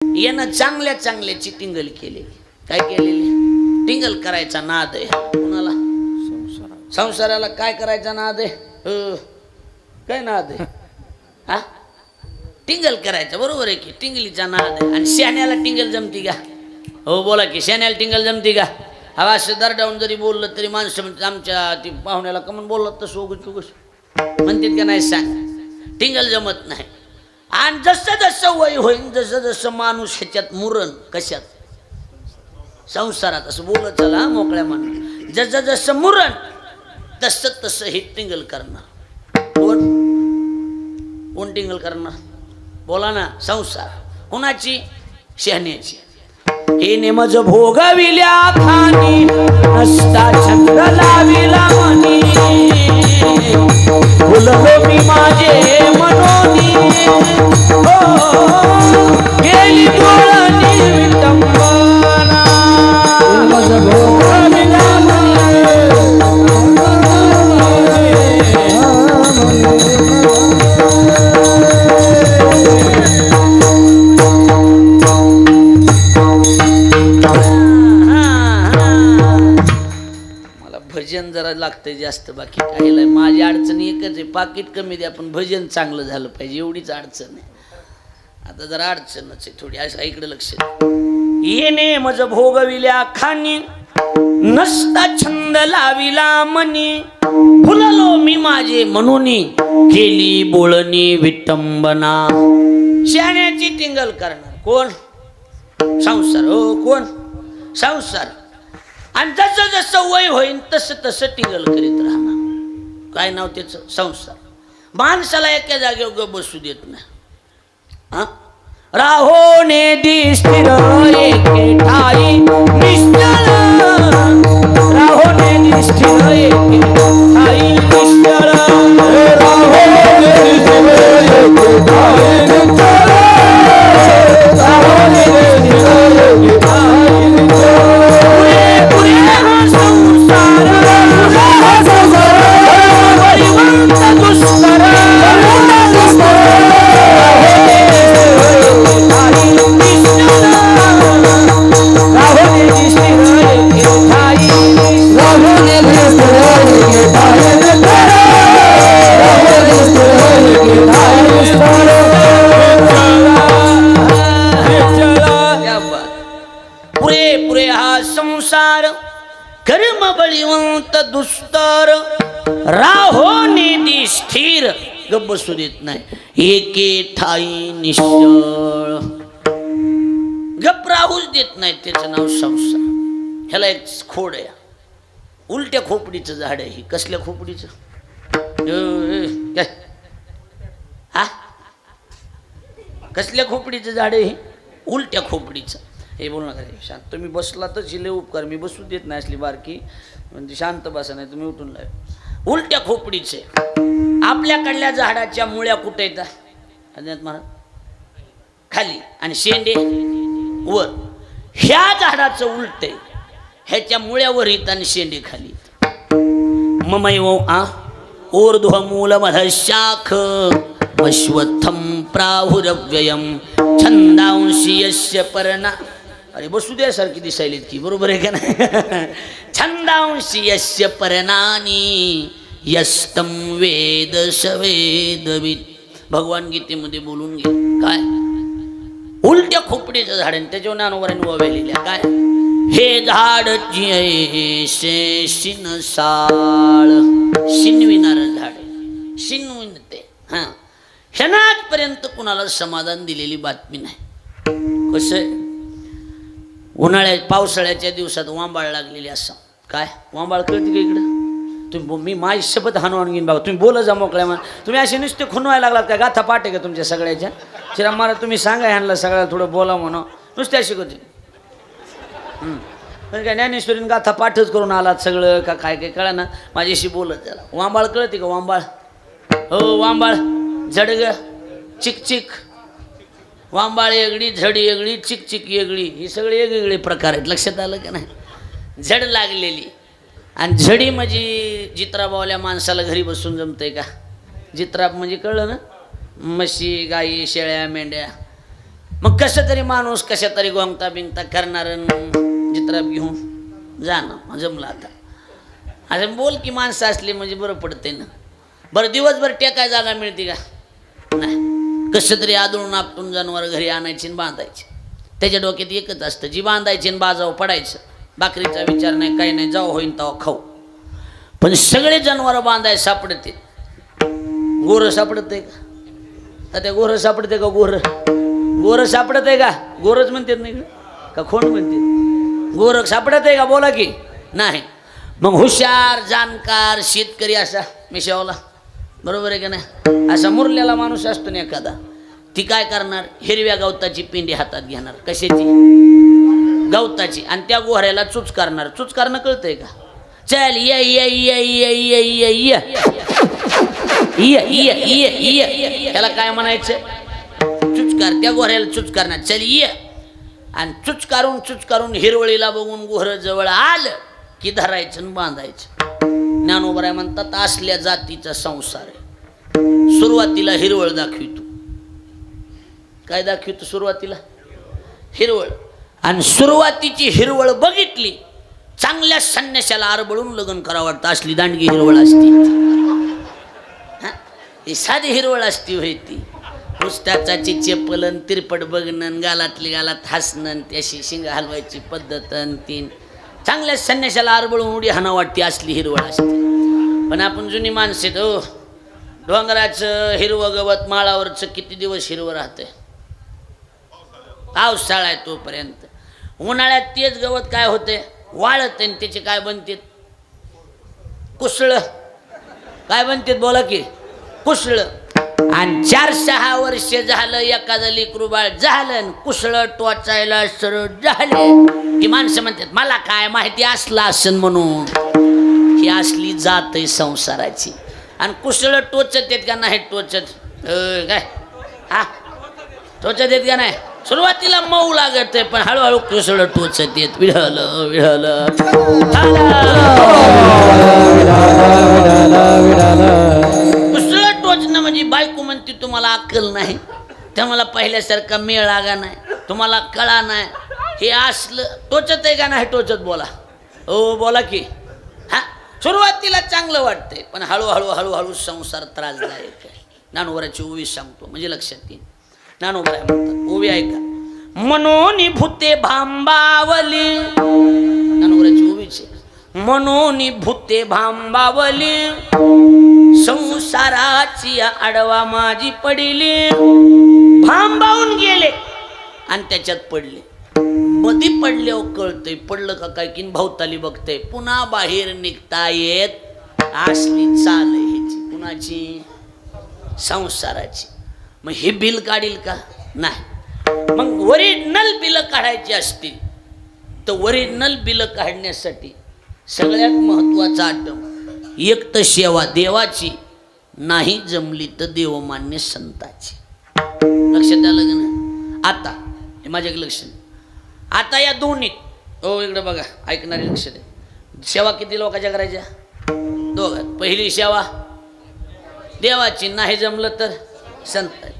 यानं चांगल्या चांगल्याची टिंगल केलेली. काय केलेली? टिंगल करायचा नाद आहे. कुणाला? संसाराला काय करायचा नाद आहे? काय नाद आहे? हा, टिंगल करायचा. बरोबर आहे की, टिंगलीचा नाद आहे. आणि शहाण्याला टिंगल जमती का? हो बोला की, शहाण्याला टिंगल जमती का? हवा असं दरडावून जरी बोललं तरी माणसं म्हणतात आमच्या ती पाहुण्याला कमून बोलत तसं उगच उगस म्हणतात का नाही? सांग, टिंगल जमत नाही. आणि जसं जसं वय होईन जसं जसं माणूस ह्याच्यात मुरण, कशात? संसारात. असं बोलत चला मोकळ्या माणूस. जसं जसं मुरण तसं तसं हे टिंगल करणार. कोण कोण टिंगल करणार? बोला ना. संसार. कोणाची? शहाण्याची. हे नेमज भोगविल्या खानी नसता छंद लाविला मनी, फुललो मी माझे मनोनी, गेली डोळणी विटंबना. नेमज भोगविल्या भजन जरा लागतंय जास्त. बाकी काही नाही. माझी अडचण एकच आहे, पाकिट कमी द्या पण भजन चांगलं झालं पाहिजे, एवढीच अडचण आहे. आता जरा अडचणच आहे थोडी. असं इकडे लक्ष. येणे मज भोगविल्या खानी नसता छंद लाविला मनी, फुललो मी माझे मनोनी, केली बोळणी विटंबना. शहाण्याची टिंगल करणार कोण? संसार. हो कोण? संसार. आणि जसं जसं वय होईन तसं तसं टिंगल करीत राहणार. काय नाव त्याचं? संसार. माणसाला एका जागेवर ग बसू देत नाही. राहो ने दिस्थिर एके ठाई निश्चल, राहो ने दिस्थिर एके ठाई निश्चल, राहो ने दिस्थिर एके ठाई निश्चल, राहो ने दिस्थिर एके ठाई निश्चल. पुरे हा संसार कर्म बळीवंत दुस्तर, राहो निधी स्थिर गप बसू देत नाही, एके ठाई निश्चळ गप राहूच देत नाही. त्याचं नाव संसार. ह्याला एक खोड आहे. उलट्या खोपडीचं झाड आहे. कसल्या खोपडीचं? काय? हा, कसल्या खोपडीचं झाड आहे? उलट्या खोपडीचं. हे बोल नका रे शांत. तुम्ही बसला तर शिले उपकार. मी बसू देत नाही असली बारकी. म्हणजे शांत बसा नाही तुम्ही उठून लाव. उलट्या खोपडीचे. आपल्याकडल्या झाडाच्या मुळ्या कुठे येतात? मला खाली आणि शेंडे वर. ह्या झाडाचं उलट आहे. ह्याच्या मुळ्यावर येत आणि शेंडे खाली. ममैव ऊर्ध्वमूलमध शाख अश्वत्थम प्राहुरव्ययम छंदांशी यस्य पर्णा. अरे बसू द्या सारखी दिसायलीत की. बरोबर आहे का नाही? छंदांशी यस्य पर्णानी यस्तम वेद सवेदविद. भगवान गीतेमध्ये बोलून घे. काय? उलट्या खोपडीचं झाड आहे. त्याच्यावर ज्ञानोबारांनी ववेलेल्या काय? हे झाड जे शिनसाळ, शिनविणारं झाड आहे. शिनविनते. हां, क्षणापर्यंत कुणाला समाधान दिलेली बातमी नाही. कसं आहे? उन्हाळ्यात पावसाळ्याच्या दिवसात वांबाळ लागलेली असं. काय वांबाळ कळते का इकडं? तुम्ही मी माझी शपथ हाणून घेईन बाबा. तुम्ही बोला जा मोकळ्या मान. तुम्ही असे नुसते खुनवायला लागलात का? गाथा पाठ आहे का तुमच्या सगळ्याच्या? शिरा मला तुम्ही सांगा ह्यांना सगळ्याला थोडं बोला म्हणून. नुसते अशी करते. काय ज्ञानेश्वरीन गाथा पाठच करून आलात सगळं का? काय काय कळा ना. माझ्याशी बोलत त्याला. वांबाळ कळते का? वांबाळ. हो वांबाळ. झडग चिकचिक. वांबाळ वेगळी, झडी वेगळी, चिकचिक वेगळी. ही सगळे वेगवेगळे प्रकार आहेत. लक्षात आलं का नाही? झड लागलेली. आणि झडी म्हणजे जित्राबावल्या माणसाला घरी बसून जमतंय का? जित्राब म्हणजे कळलं ना? म्हशी, गाई, शेळ्या, मेंढ्या. मग कसं तरी माणूस कशा तरी गोंगता बिंगता करणार जित्रा घेऊन जाणं जमलं. आता असं बोल की माणसं असली म्हणजे बरं पडते ना. बरं दिवसभर टेकाय जागा मिळते का नाही. कसं तरी आदळून आपटून जनावर घरी आणायची आणि बांधायची. त्याच्या डोक्यात एकच असतं, जी बांधायची आणि बाजावर पडायचं. बाकरीचा विचार नाही, काही नाही, जाऊ होईन तेव्हा खाऊ. पण सगळे जनावर बांधाय सापडते. गोरं सापडते का? तर ते गोरं सापडते का? गोरं सापडत आहे का? गोरच म्हणतात नाही का खोंड म्हणते? गोरख सापडत आहे का? बोला की नाही. मग हुशार जाणकार शेतकरी असा मिशावला, बरोबर आहे का नाही? असा मुरलेला माणूस असतो ना एखादा, ती काय करणार? हिरव्या गवताची पिंडी हातात घेणार. कशाची? गवताची. आणि त्या गोऱ्याला चुच करणार. चुच करणं कळतंय का? चल ये ये ये ये ये ये ये ये ये ये, त्याला काय म्हणायचं? चुचकार. त्या गोऱ्याला चुच करणार. चल ये. आणि चुच काढून हिरवळीला बघून गोर जवळ आलं की धरायचं आणि बांधायचं. ज्ञानोबराय म्हणतात असल्या जातीचा संसार आहे. सुरुवातीला हिरवळ दाखवितो. काय दाखवितो सुरुवातीला? हिरवळ. आणि सुरुवातीची हिरवळ बघितली, चांगल्या संन्याशाला आरबळून लग्न करावं वाटतं. असली दांडगी हिरवळ असती. ही साधी हिरवळ असती होय ती. पुस्तकाची चेपलन तिरपट बघणं, गालातली गालात हसणं, त्याशी शिंग हलवायची पद्धत, तीन चांगल्या संन्याशाला आरबळून उडी हाणं वाटते. असली हिरवळ असते. पण आपण जुनी माणसे तो डोंगराचं हिरवं गवत माळावरचं किती दिवस हिरवं राहतंय? पावसाळा आहे तोपर्यंत. उन्हाळ्यात तेच गवत काय होते? वाळत. आणि त्याचे काय बनते? कुसळ. काय बनते? बोला की कुसळ. आणि 4-6 वर्ष झालं एखादं लेकरू बाळ झालं कुसळ टोचायला सरळ झाले की माणसं म्हणतात मला काय माहिती असलं असन म्हणून. ही असली जात आहे संसाराची. आणि कुसळ टोचत येत का नाही? टोचत काय हा टोचत येत का नाही? सुरुवातीला मऊ लागत आहे, पण हळूहळू कुसळ टोचत येत. विढलं विढलं कुसळ टोचणं म्हणजे बायको म्हणते तुम्हाला अक्कल नाही, तुम्हाला पहिल्यासारखा मेळ लागा नाही, तुम्हाला कळा नाही. हे असलं टोचत आहे का नाही? टोचत. बोला हो बोला की. हा सुरुवातीला चांगलं वाटतंय, पण हळूहळू संसार त्रासदायक आहे. ज्ञानोबराची ओवी सांगतो म्हणजे लक्षात येईल. ज्ञानोबराय म्हणतात ओवी ऐका. मनोनी भूते भांबावली. ज्ञानोबराची ओवीचे मनोनी भूते भांबावली, संसाराची आडवा माझी पडली. भांबावून गेले आणि त्याच्यात पडले. मधी पडल्यावर कळतंय पडलं का काय की भवताली बघतंय. पुन्हा बाहेर निघता येत. असली चाल आहे ह्याची. कुणाची? संसाराची. मग हे बिल काढील का? नाही. मग ओरिजिनल बिल काढायची असतील तर ओरिजिनल बिल काढण्यासाठी सगळ्यात महत्वाचा आटम एक तर सेवा देवाची, नाही जमली तर देवमान्य संताची. लक्षात आलं का नाही? आता हे माझ्याकडे लक्ष दे. आता या दोन्ही हो इकडे बघा ऐकणारे लक्ष दे. सेवा किती लोकांच्या करायच्या? दोघात. पहिली सेवा देवाची, नाही जमलं तर संताची.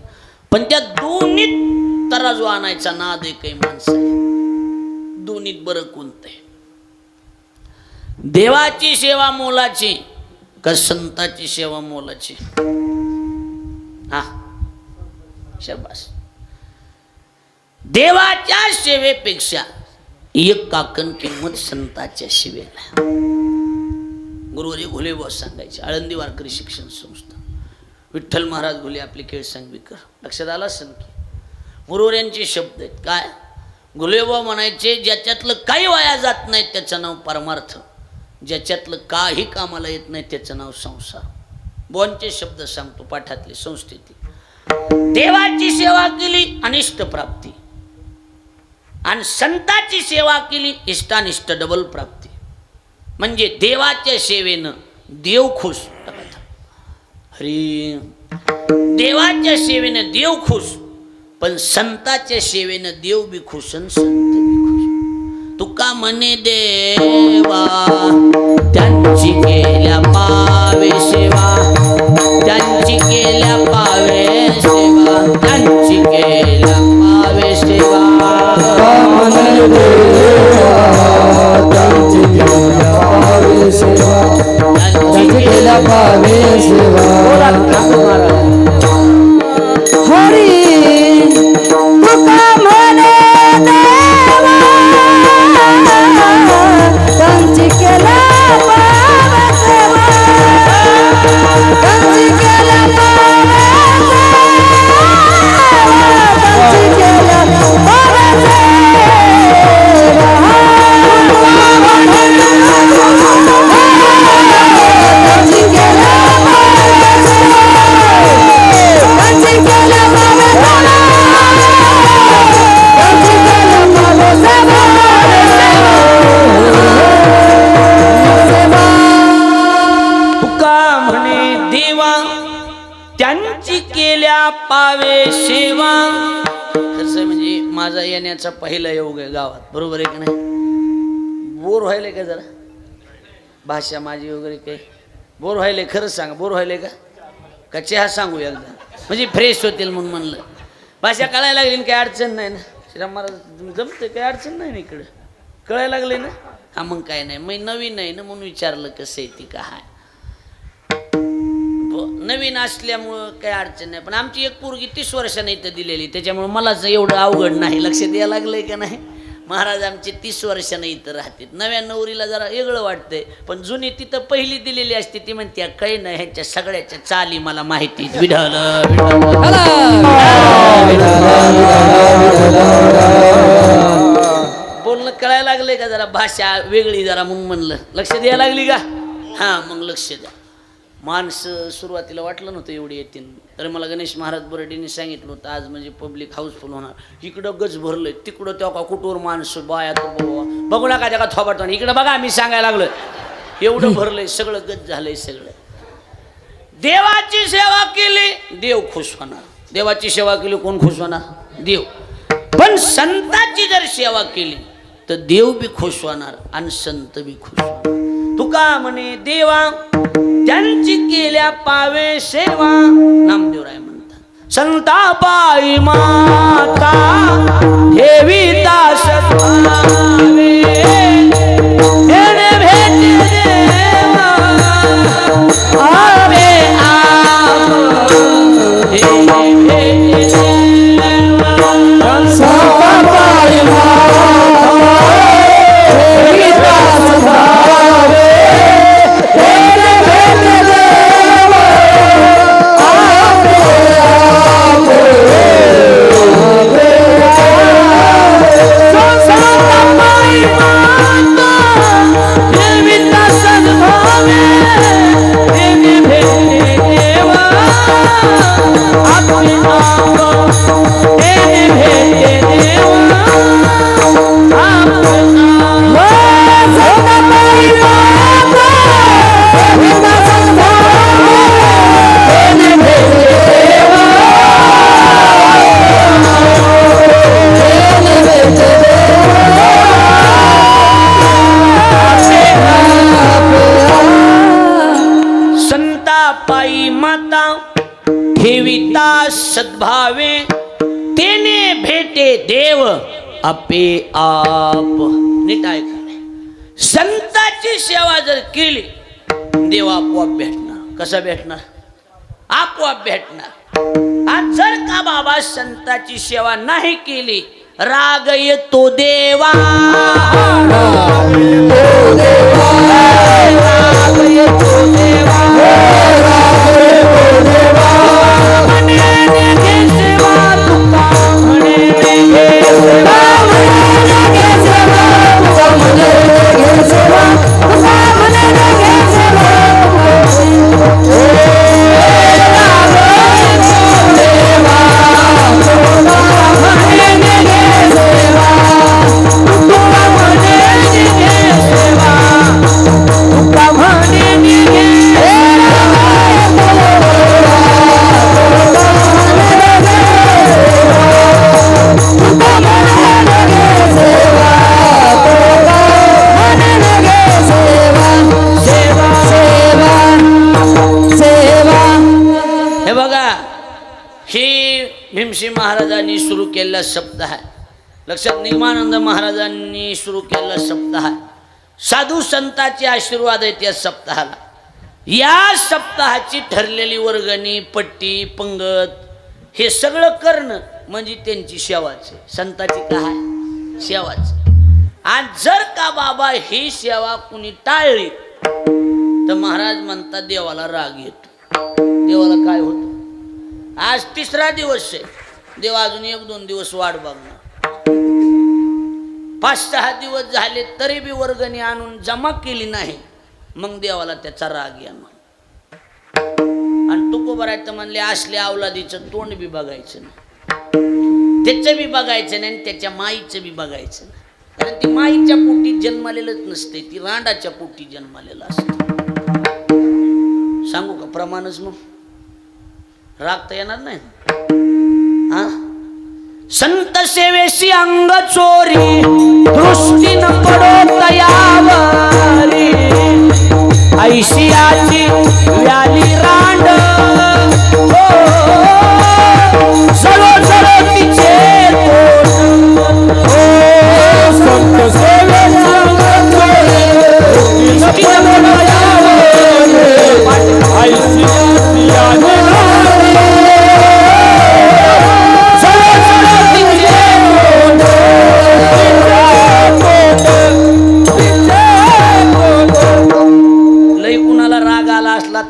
पण त्या दोन्हीत तराजू आणायचा नाद आहे काही माणसाने. दोन्हीत बरं कोणतं आहे? देवाची सेवा मोलाची का संताची सेवा मोलाची? हा शाबास. देवाच्या सेवेपेक्षा एक काकण किंमत संताच्या सेवेला. गुरुवारी घुले बॉस सांगायचे. आळंदी वारकरी शिक्षण संस्था, विठ्ठल महाराज घुले आपले खेळ सांगवीकर. लक्षात आला असेल की गुरुवाऱ्यांचे शब्द आहेत. काय घुलेबा म्हणायचे? ज्याच्यातलं काही वाया जात नाही त्याचं नाव परमार्थ, ज्याच्यातलं काही कामाला येत नाही त्याचं नाव संसार. बोनचे शब्द सांगतो पाठातले संस्थेतील. देवाची सेवा केली अनिष्ट प्राप्ती, आणि संताची सेवा केली इष्टानिष्ट डबल प्राप्ती. म्हणजे देवाच्या सेवेनं देव खुश. हरी देवाच्या सेवेनं देव खुश, पण संताच्या सेवेनं देव बी खुश आणि संत बी खुश. तुका म्हणे देवा त्यांची केल्या पावे सेवा, त्यांची केल्या पावे सेवा, त्यांची केल्या पावे पावे सेवा पावे सेवा. कसं म्हणजे माझा येण्याचा पहिला योग आहे गावात, बरोबर आहे की नाही? बोर व्हायले का जरा भाषा माझी वगैरे काही बोर व्हायले? खरंच सांगा, बोर व्हायले का चहा सांगू एकदा म्हणजे फ्रेश होतील म्हणून म्हणलं. भाषा कळायला लागली काही अडचण नाही ना? श्रीराम महाराज जमते काही अडचण नाही ना? इकडं कळायला लागले ना? हा मग काय नाही, मग नवीन नाही ना म्हणून विचारलं कसं आहे ती काय. नवीन असल्यामुळं काही अडचण नाही, पण आमची एक पोरगी 30 वर्षाने इथं दिलेली, त्याच्यामुळे मलाच एवढं अवघड नाही. लक्षात यायला लागलंय का नाही? महाराज आमचे 30 वर्षाने इथं राहतात. नव्या नवरीला जरा वेगळं वाटतंय, पण जुनी तिथं पहिली दिलेली असते ती म्हणते काही नाही, ह्यांच्या सगळ्याच्या चाली मला माहिती. बोलणं कळायला लागलंय का? जरा भाषा वेगळी जरा म्हणून म्हणलं. लक्षात यायला लागली का? हां, मग लक्ष द्या. माणसं सुरुवातीला वाटलं नव्हतं एवढी येतील, तर मला गणेश महाराज बर्डेंनी सांगितलं होतं आज म्हणजे पब्लिक हाऊसफुल होणार. इकडं गज भरलंय, तिकडं तेव्हा का कुठवर माणसं बाया तो बघू नका त्या का थोबाटतो, इकडं बघा मी सांगायला लागलं एवढं भरलंय, सगळं गज झालंय सगळं. देवाची सेवा केली देव खुश होणार. देवाची सेवा केली कोण खुश होणार? देव. पण संतांची जर सेवा केली तर देव बी खुश होणार आणि संत बी खुश होणार. तुका म्हणे देवा त्यांची केल्या पावे सेवा. नामदेवराय म्हणतात संता पायी माता ठेवी दास पावे, भेट देवा आवे आप भेट देवा. संता पायी माता ठेवी दास पावे, सद्भावे तेने भेटे देव आपे आप. नीट ऐका, संताची सेवा जर केली देव आपोआप भेटणार. कसा भेटणार? आपोआप भेटणार. आणि जर का बाबा संताची सेवा नाही केली राग येतो देवा, राग येतो देवा, राग येतो देवा. सेवा भीमसिंह महाराजांनी सुरू केलेला सप्ताह आहे. लक्षात, निगमानंद महाराजांनी सुरू केलेला सप्ताह आहे. साधू संतांचे आशीर्वाद आहेत या सप्ताहाला. या सप्ताहाची ठरलेली वर्गणी, पट्टी, पंगत हे सगळं करणं म्हणजे त्यांची सेवाच आहे. संतांची काय सेवाच. आणि जर का बाबा ही सेवा कुणी टाळली तर महाराज म्हणतात देवाला राग येतो. देवाला काय होतं? आज 3रा दिवस आहे, देव अजून 1-2 दिवस वाट बघणार. 5-6 दिवस झाले तरी बी वर्गणी आणून जमा केली नाही, मग देवाला त्याचा राग येणार. आणि तुकोबरायचं म्हणले असले अवलादीचं तोंड बी बघायचं नाही, त्याचं बी बघायचं नाही, त्याच्या माईचं बी बघायचं नाही. कारण ती माईच्या पोटी जन्मालेलंच नसते, ती रांडाच्या पोटी जन्मालेलं असते. सांगू का प्रमाणच? मग राग तर येणार नाही. हा, संत सेवेशी अंग चोरी, दृष्टी न पडो तयावरी, ऐशियाची व्याली रांड, हो सरो सरो तिचे तोंड, हो संत सेवेशी अंग चोरी, दृष्टी न पडो तयावरी, ऐशियाची व्याली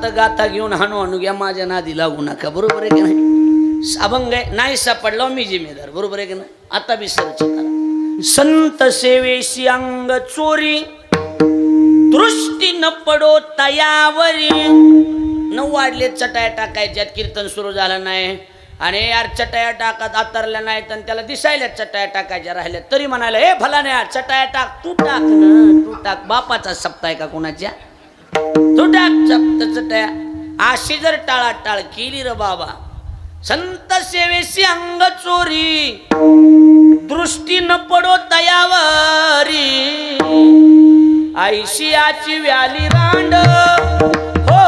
तर गाथा घेऊन हाणू घ्या, माझ्या नादी लागू नका. बरोबर आहे की नाही? अभंग आहे, नाही सापडला मी जिम्मेदार. बरोबर आहे की नाही? आता बी सर्च करा. संत सेवेशी अंग चोरी, दृष्टी न पडो तयावरी. 9 वाजले, चटाया टाकायच्यात, कीर्तन सुरू झालं नाही आणि यार चटाया टाकत आतरल्या नाहीत आणि त्याला दिसायला चटाया टाकायच्या राहिल्या तरी म्हणायला, हे भला नाही चटाया टाक, तू टाक ना, तू टाक. बापाचा सप्ताह का कोणाच्या? तू टाक चटाया. अशी जर टाळाटाळ केली र बाबा, संत सेवेशी अंग चोरी, दृष्टी न पडो तयावरी, ऐशियाची व्याली रांड, हो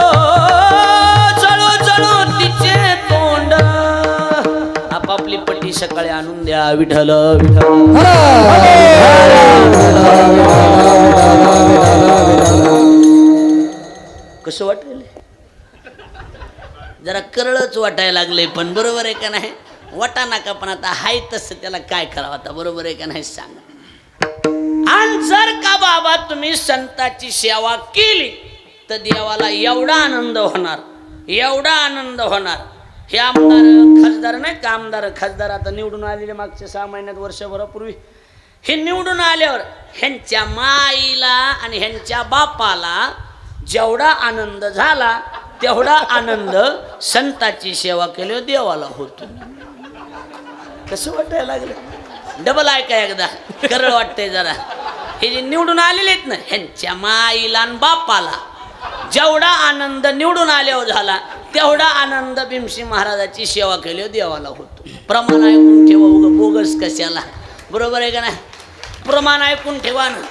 चलो चलो तिचे तोंड. आपापली पट्टी सकाळी आणून द्या. विठ्ठल कसं वाटेल? जरा करळच वाटायला लागले, पण बरोबर आहे का नाही? वाटा नका, पण आता हाय तसं त्याला काय करावं आता. बरोबर आहे का नाही सांगा. आणि जर का बाबा तुम्ही संताची सेवा केली तर देवाला एवढा आनंद होणार, एवढा आनंद होणार. हे आमदार खासदार नाही का, आमदार खासदार आता निवडून आलेले मागच्या 6 महिन्यात, वर्षभरापूर्वी, हे निवडून आल्यावर ह्यांच्या माईला आणि ह्यांच्या बापाला जेवढा आनंद झाला तेवढा आनंद संताची सेवा केल्यावर देवाला होतो. कसं वाटायला लागलं? डबल ऐका एकदा, करळ वाटतंय जरा. हे जे निवडून आलेले आहेत ना, ह्यांच्या माईला आणि बापाला जेवढा आनंद निवडून आल्यावर झाला तेवढा आनंद भीमसिंह महाराजाची सेवा केल्यावर देवाला होतो. प्रमाण ऐकून ठेवा, उगा बोगस कशाला. बरोबर आहे का नाही? प्रमाण ऐकून ठेवा ना.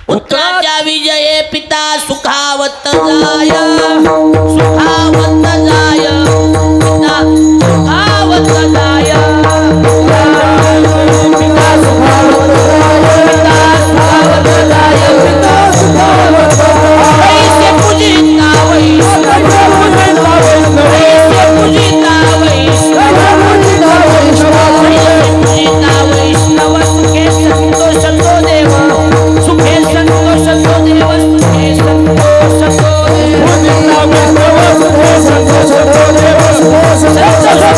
पुत्राच्या विजये पिता सुखावत जाय, सुखावत जाय, पिता सुखावत जाय, पिता सुखावत जाय, पिता सुखावत जाय, पिता सुखावत जाय. ऐसे पूजिता वैष्णव, ऐसे पूजिता वैष्णव, पूजिता वैष्णव, सुखे संतोष तो देव, सुखे संतोष तो देव, सुखे संतोष तो देव, सुखे संतोष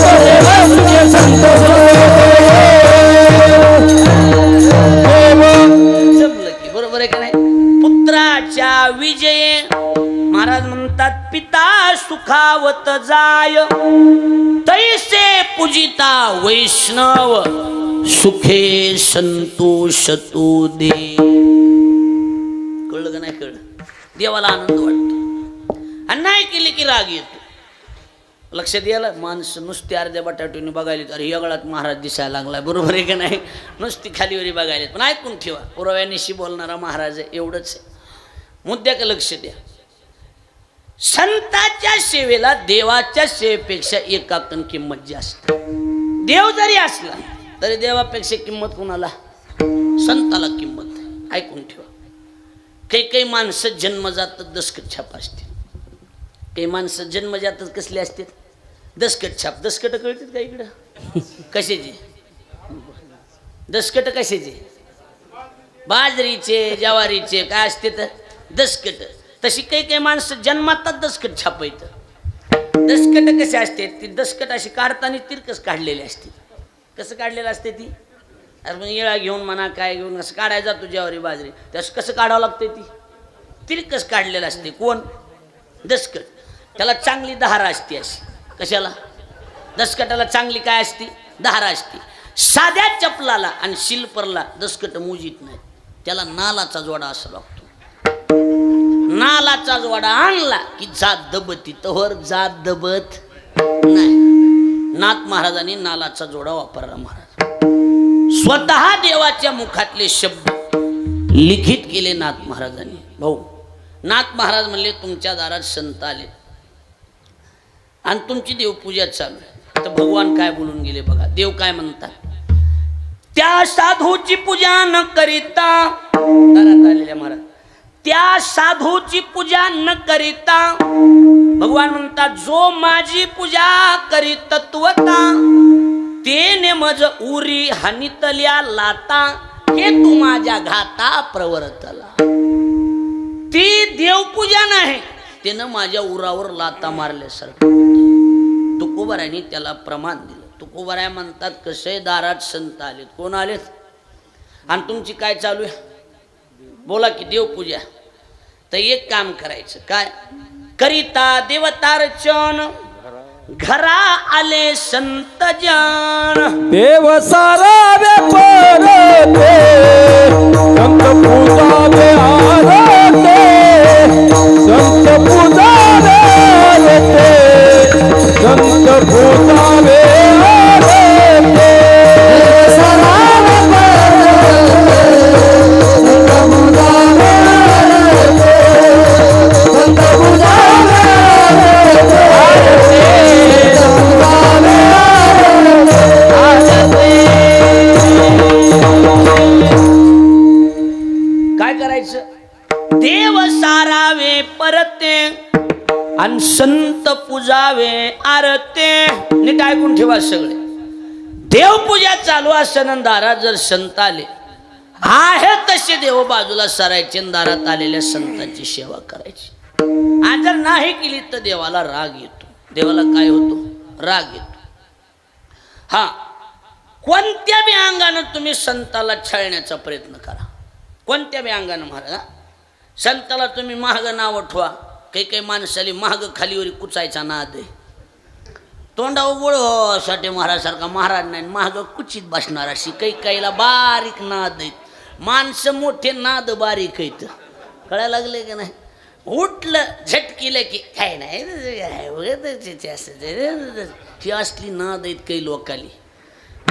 तो देव, सुखे संतोष तो देव. जमलं की? बरोबर आहे का नाही? पुत्राच्या विजये महाराज म्हणतात, पिता सुखावत जाय, तैसे पूजिता वैष्णव, सुखे संतोष तो दे. कळलं का नाही? कळलं? देवाला आनंद वाटतो आणि नाही केली की राग येतो. लक्षात यायला माणसं नुसती अर्ध्या बटाट्याने बघायला, अरे यगळात महाराज दिसायला लागलाय. बरोबर आहे का नाही? नुसती खालीवरी बघायला. पण ऐकून ठेवा, पुराव्यानिशी बोलणारा महाराज आहे, एवढंच आहे. मुद्द्याकडे लक्ष द्या. संताच्या सेवेला देवाच्या सेवेपेक्षा 1 किंमत जास्त. देव जरी असला तरी देवापेक्षा किंमत कुणाला? संताला किंमत आहे. ऐकून ठेवा. काही काही माणसं जन्मजात दसकट छाप असते. काही माणसं जन्मजातच कसले असते? दसकट छाप. दसकट कळतात का इकडं? कशाचे दसकट? कशाचे? बाजरीचे, ज्वारीचे काय असते तर दसकट. तशी काही काही माणसं जन्मातच दसकट छाप येतं. दसकट कसे असते? ती दसकट अशी काढताना तिरकस काढलेली असते. कसं काढलेलं असते ती? अरे मग येळा घेऊन म्हणा काय घेऊन असं काढायला जातो ज्वारी बाजरी, त्यास कसं काढावं लागते? ती तिरकस काढलेलं असते. कोण? दसकट. त्याला चांगली दहारा असते अशी. कशाला? दसकटाला चांगली काय असते? दहारा असते. साध्या चपलाला आणि शिल्परला दसकट मुजीत नाही. त्याला नालाचा जोडा असा लागतो. नालाचा जोडा आणला की जात दबती. तोवर जात दबत नाही. नाथ महाराजांनी नालाचा जोडा वापरला. महाराज स्वतः देवाच्या मुखातले शब्द लिखित केले नाथ महाराजांनी. भाऊ, नाथ महाराज म्हणले तुमच्या दारात संत आले आणि तुमची देवपूजा चालू आहे. तर भगवान काय बोलून गेले बघा. देव काय म्हणतात? त्या साधूची पूजा न करिता, दारात आलेल्या महाराज, त्या साधूची पूजा न करिता भगवान म्हणतात जो माझी पूजा करी तत्वता तेने मज उरी हानितल्या लाता हे तू माझ्या घाता प्रवर्तला. ती देवपूजा नाही, त्यानं माझ्या उरावर लाता मारल्यासारखं. तुकोबारायांनी त्याला प्रमाण दिलं. तुकोबाराय म्हणतात कसे दारात संत आलेत. कोण आलेत? आणि तुमची काय चालू आहे? बोला की देवपूजा. तर एक काम करायचं. काय करिता देवतार्चन घरा आले संत जन. देव सारावे परते संत पूजावे आरते संत पूजावे आरते संत पूजावे आरते. देव सारावे परते संत पूजावे आरते संत पूजावे काय करायचं? देव सारावे परते आणि संत पूजावे आरते. नीट ऐकून ठेवा सगळे. देवपूजा चालू असताना दारात जर संत आले आहे तसे देव बाजूला सरायचे, दारात आलेल्या संतांची सेवा करायची. आणि जर नाही केली तर देवाला राग येतो. देवाला काय होतो? राग येतो. हा, कोणत्या बी अंगानं तुम्ही संताला छळण्याचा प्रयत्न करा. कोणत्या बी अंगानं महाराज. संताला तुम्ही महाग नाव ठेवा. काही काही माणसाली महाग खालीवर कुचायचा नाद आहे. तोंडावर गोळ साठी महाराजसारखा महाराज नाही, महाग कुचित बसणार अशी काही काहीला बारीक नाद आहेत. माणसं मोठे नाद बारीक आहेत. कळायला लागले की नाही? उठलं झटकीलं की काय नाही ही असली नाद आहेत काही लोकाली.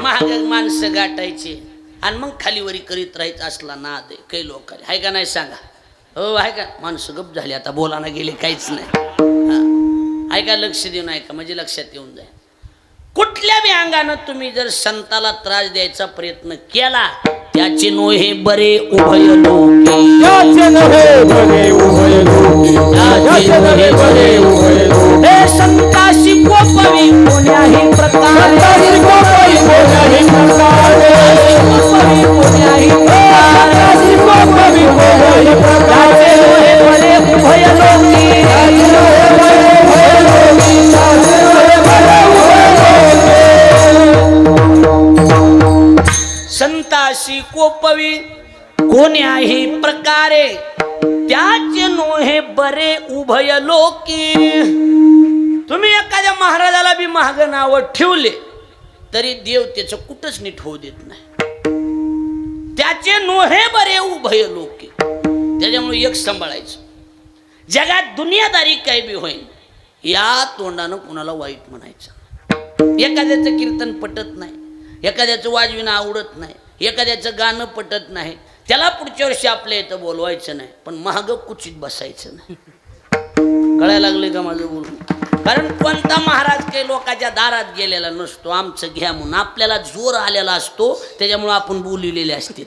महाग माणसं गाठायचे आणि मग खालीवरी करीत राहायचं असला नाद आहे काही लोकाली. आहे का नाही सांगा? हो आहे का? माणसं गप झाली आता, बोलायला गेले काहीच नाही. ऐका, लक्ष देऊन ऐका म्हणजे लक्षात येऊन जाईल. कुठल्या बी अंगानं तुम्ही जर संताला त्रास द्यायचा प्रयत्न केला त्याचे नोहे बरे उभय लोके. त्याचे नव्हे बरे उभय लोके. त्याचे नव्हे बरे उभय लोके. हे संताशी कोपवी कोण्याही प्रकारे. संताशी कोपवी कोण्याही प्रकारे. कोपवी कोण्याही प्रकारे. संताशी कोपवी कोण्याही प्रकारे. त्याचे नोहे बरे उभय लोके. त्याचे नव्हे बरे उभय लोके. त्याचे नव्हे बरे उभय लोके. संताशी कोपवी कोण्याही प्रकारे त्याचे नोहे बरे उभय लोकी. तुम्ही एखाद्या महाराजाला बी महाग नाव ठेवले तरी देव त्याचं कुठंच नीट होऊ देत नाही. त्याचे नोहे बरे उभय लोकी. त्याच्यामुळे एक सांभाळायचं. जगात दुनियादारी काय बी होईल या तोंडानं कुणाला वाईट म्हणायचं. एखाद्याचं कीर्तन पटत नाही, एखाद्याचं वाजविणं आवडत नाही, एखाद्याचं गाणं पटत नाही, त्याला पुढच्या वर्षी आपल्या इथं बोलवायचं नाही, पण महाग कुचित बसायचं नाही. कळायला लागले का माझं बोलून? कारण कोणता महाराज काही लोकांच्या दारात गेलेला नसतो आमचं घ्या म्हणून. आपल्याला जोर आलेला असतो त्याच्यामुळे आपण बोललेले असते.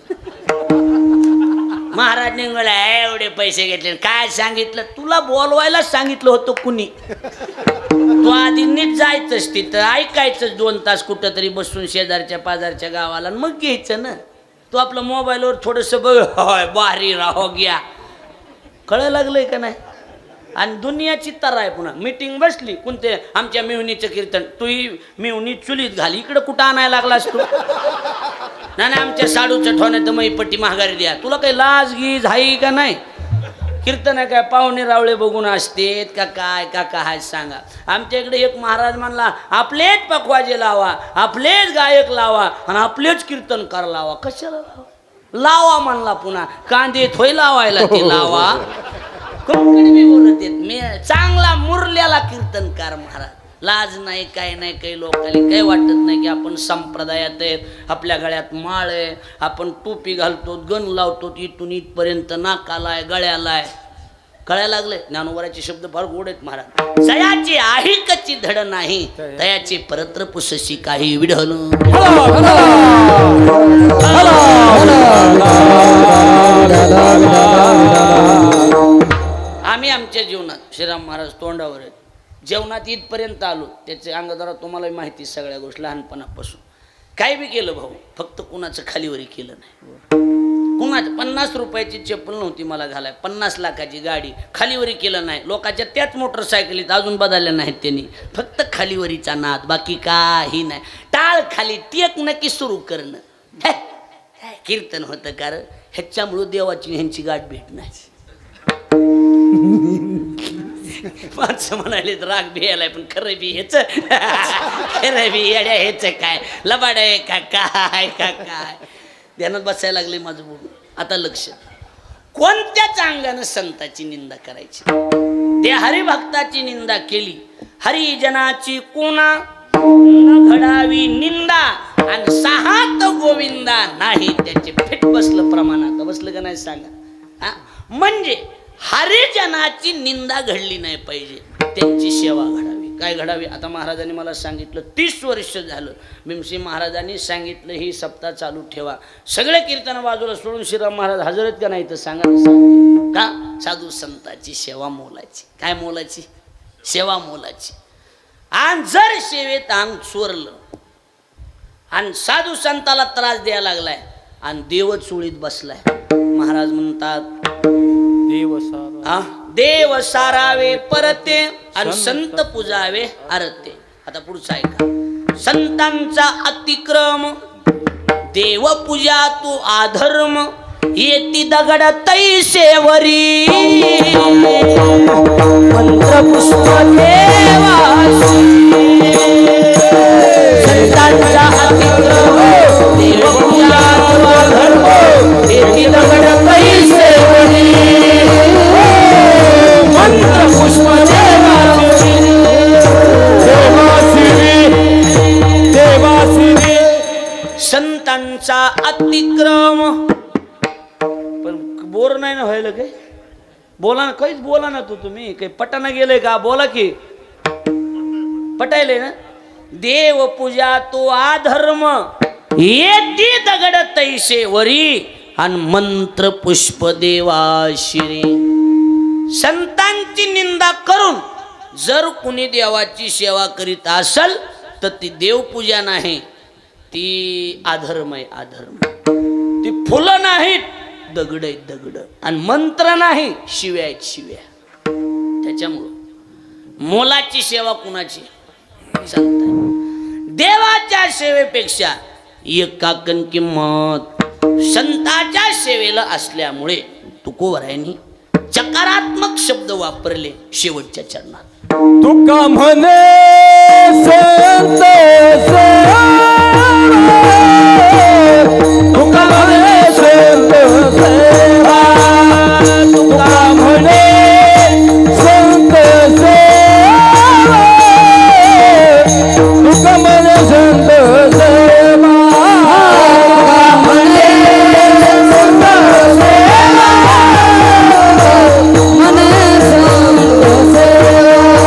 महाराज निघाला एवढे पैसे घेतले काय सांगितलं तुला बोलवायलाच सांगितलं होतं कुणी. तू आधी नीट जायचंच तिथं ऐकायचं 2 तास कुठं तरी बसून शेजारच्या पाजारच्या गावाला मग घ्यायचं ना. तू आपलं मोबाईलवर थोडंसं बघ होय बारी राहो घ्या कळलं लागलंय का नाही. आणि दुनियाची तर आहे पुन्हा मीटिंग बसली कोणते आमच्या मिवणीचं कीर्तन तू ही मिवणी चुलीत घाल इकडं कुठं आणायला लागलास तू. नाही आमच्या साडूचं ठोण्यात मैपट्टी महागारी द्या तुला काही लाज गीज हाई का नाही. कीर्तन आहे काय पाहुणे रावळे बघून असतेत का काय सांगा. आमच्या इकडे एक महाराज म्हणला आपलेच पखवाजे लावा आपलेच गायक लावा आणि आपलेच कीर्तनकार लावा. कशाला लावा म्हणला पुन्हा कांदे थोय लावायला ते लावा. कंकडी बोलत येत मी चांगला मुरल्याला कीर्तनकार महाराज. लाज नाही काय नाही काही लोकांना काही वाटत नाही की आपण संप्रदायात आहेत आपल्या गळ्यात माळ आहे आपण टोपी घालतो गण लावतो इथून इथपर्यंत नाकालाय गळ्यालाय. कळायला लागले ज्ञानोबराचे शब्द फार गोड आहेत महाराज. जयाची आहे कच्ची धड नाही तयाची परत्र पुसशी काही विढल. आम्ही आमच्या जीवनात श्रीराम महाराज तोंडावर आहेत जेवणात इथपर्यंत आलो त्याचे अंग जरा तुम्हाला माहिती सगळ्या गोष्टी लहानपणापासून काय बी केलं भाऊ फक्त कुणाचं खालीवरी केलं नाही. कुणाचं 50 रुपयाची चप्पल नव्हती मला घालाय 50 लाखाची गाडी खालीवरी केलं नाही. लोकांच्या त्याच मोटरसायकलीत अजून बदलल्या नाहीत त्यांनी फक्त खालीवरीचा नाद बाकी काही नाही. टाळ खाली टेक नक्की सुरू करणं कीर्तन होतं कारण ह्याच्यामुळं देवाची ह्यांची गाठ भेट नाही. माणसं म्हणाले राग बी यायलाय पण खरं बी हेच खरं बी येड्या हेच काय लबाड आहे का काय ध्यानात बसायला लागले माझं बोलून. आता लक्ष कोणत्याच अंगानं संताची निंदा करायची. ते हरिभक्ताची निंदा केली हरिजनाची कोणा घडावी निंदा आणि 6 गोविंदा नाही त्याचे फिट बसलं प्रमाणात बसलं का नाही सांगा. म्हणजे हरिजनाची निंदा घडली नाही पाहिजे त्यांची सेवा घडावी. काय घडावी आता महाराजांनी मला सांगितलं 30 वर्ष झालं भीमसिंह महाराजांनी सांगितलं ही सप्ताह चालू ठेवा. सगळे कीर्तन बाजूला सोडून श्रीराम महाराज हजर आहेत का नाही तर सांगा का. साधू संताची सेवा मोलाची. काय मोलाची सेवा मोलाची. आणि जर सेवेत अंग चोरलं आणि साधू संताला त्रास द्यायला लागलाय आणि देव चुळीत बसलाय महाराज म्हणतात देव सारावे परते आणि संत पूजावे आरते. आता पुढचा ऐका. संतांचा अतिक्रम देव पूजा तू आधर्म येती दगड तैसेवरी मंत्र पुष्प देवासी. संतांचा अतिक्रम देव पूजा तू आधर्म येती दगड तैसेवरी मंत्र पुष्प देवासी. संतांचा अतिक्रम पण बोर नाही ना व्हायला काय बोला ना काहीच बोला ना तुम्ही काही पटाना गेले का बोला की पटायले ना. देव पूजा तो आधर्म येती दगड तैसे वरी आणि मंत्र पुष्प देवाशिरी. संतांची निंदा करून जर कुणी देवाची सेवा करीत असल तर ती देवपूजा नाही ती अधर्म आहे. अधर्म ती फुलं नाहीत दगड आहेत दगड आणि मंत्र नाही शिव्या आहेत शिव्या. त्याच्यामुळं मोलाची सेवा कुणाची संत. देवाच्या सेवेपेक्षा एकाकन किंमत संताच्या सेवेला असल्यामुळे तुकोबरायांनी चकारात्मक शब्द वापरले शेवटच्या चरणात. तुका म्हणे संत सेवा, तुका म्हणे संत सेवा, तुका म्हणे संत सेवा, तुका म्हणे संत सेवा, म्हणे संत सेवा, म्हणे संत सेवा.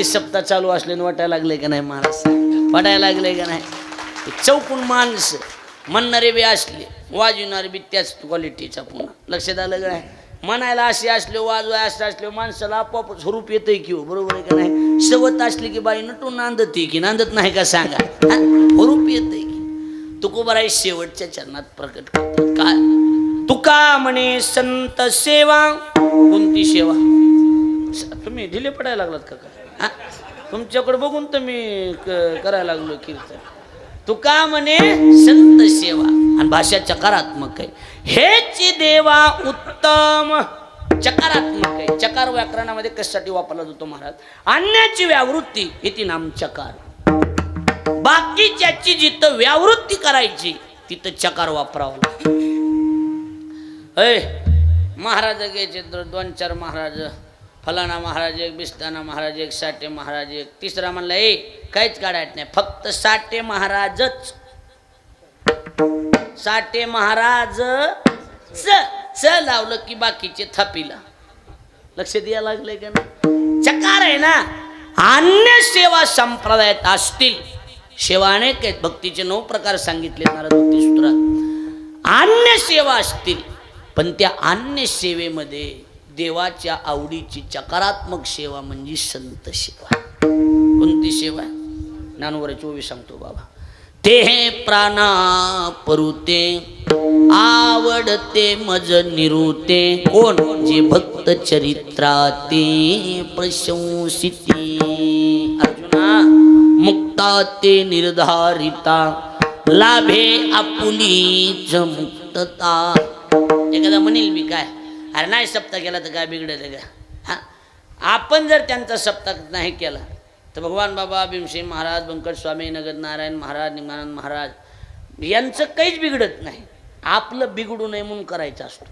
सप्ताह चालू असल्याने वाटायला लागले का नाही महाराज वाटायला लागले का नाही चौकून माणसं म्हणणारे बी असले वाजविणारे बी त्याच क्वालिटीचा पुन्हा लक्षात आलं का नाही म्हणायला असे असले वाजवाय असं असले माणसाला आपोआप स्वरूप येतंय की बरोबर आहे का नाही सवत असली की बाई नटून नांदते की नांदत नाही का सांगा स्वरूप येतंय की तुकोबाराई शेवटच्या चरणात प्रकट करतात काय तुका म्हणे संत सेवा कोणती सेवा तुम्ही ढिले पडायला लागलात का हा तुमच्याकडे बघून तर मी करायला लागलो कीर्तन तुका म्हणे संत सेवा आणि भाषा चकारात्मक आहे हेच देवा उत्तम चकारात्मक आहे चकार व्याकरणामध्ये कशासाठी वापरला जातो महाराज अन्याची व्यावृत्ती इथे नाम चकार बाकीच्याची जिथं व्यावृत्ती करायची तिथं चकार वापरावा लागतो महाराज घ्यायचे तर 2-4 महाराज फलाना महाराज एक बिस्ताना महाराज एक साठे महाराज एक तिसरा म्हणला काहीच काढायचं नाही फक्त साठे महाराजच साठे महाराज च लावलं की बाकीचे थपीला लक्ष द्यायला लागले का ना चकार आहे ना अन्य सेवा संप्रदायात असतील सेवा अनेक आहेत भक्तीचे 9 प्रकार सांगितले नारद भक्ती सूत्रात अन्य सेवा असतील पण त्या अन्य सेवेमध्ये देवाच्या आवडीची चकारात्मक सेवा म्हणजे संत सेवा कोणती सेवा ज्ञानोबा 24 सांगतो बाबा ते प्राणा परुते आवडते मज निरुते कोण जे भक्त चरित्राते प्रशंसिती अर्जुना मुक्ता ते निर्धारिता लाभे आपुलीच मुक्तता एखादा म्हणेल मी काय अरे नाही सप्ताह केला तर काय बिघडत का हा आपण जर त्यांचा सप्ताह नाही केला तर भगवान बाबा भीमसेन महाराज बंकट स्वामी नगद नारायण महाराज निमानंद महाराज यांचं काहीच बिघडत नाही आपलं बिघडू नये म्हणून करायचं असतो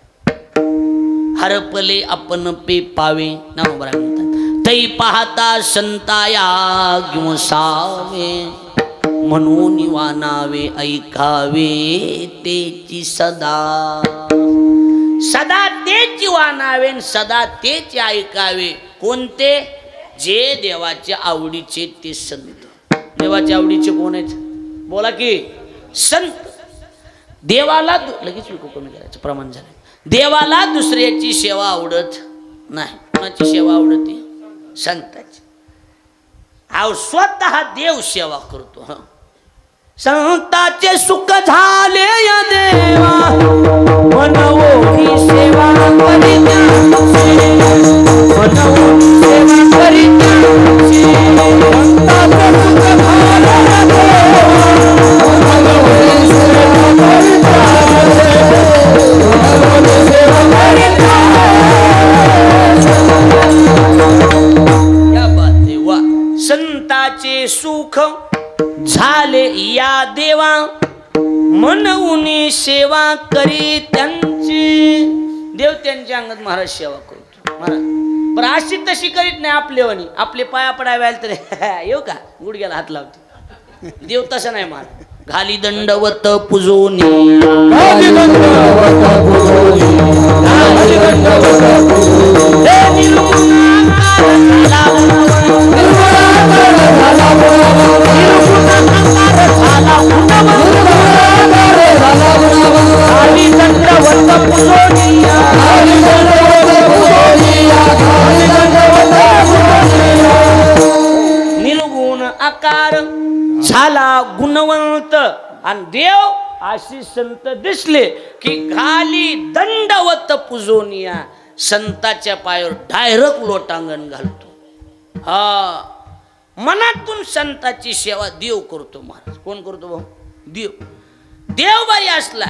हरपले आपण पे पावे ज्ञानोबा म्हणतात तै पाहता संताया सावे म्हणून वानावे ऐकावे तेची सदा सदा तेच वानावे सदा तेच ऐकावे कोणते जे देवाच्या आवडीचे ते संत देवाच्या आवडीचे कोण आहेत बोला की संत देवाला लगेच विको कमी करायचं प्रमाण झालं देवाला दुसऱ्याची सेवा आवडत नाही कोणाची सेवा आवडते संताची स्वतः देव सेवा करतो हा संताचे सुख झाले या देवा मनवोनी सेवा करी मनवोनी सेवा करी ते सुख झाले या देवा, म्हणून सेवा करी त्यांची. देव त्यांच्या अंगात महाराज सेवा करतो. महाराज पण अशी तशी करीत नाही आपलेवानी. आपले पाया पडायला तर येऊ का गुडघ्याला हात लावतो. देव तसा नाही महाराज. घाली दंडवत पुजोनी, घाली दंडवत पुजोनी, घाली दंडवत पुजोनी. हे निर्गुणाकार झाला घाली दंडवत पुजोनी, घाली दंडवत पुजोनी, घाली दंडवत पुजोनी. निर्गुण आकार झाला गुणवंत. आणि देव अशी संत दिसले की घाली दंडवत पुजोनिया, संताच्या पायावर डायरेक्ट लोटांगण घालतो. हा, मनातून संताची सेवा देव करतो. महाराज कोण करतो भाऊ? देव. देव बाई असला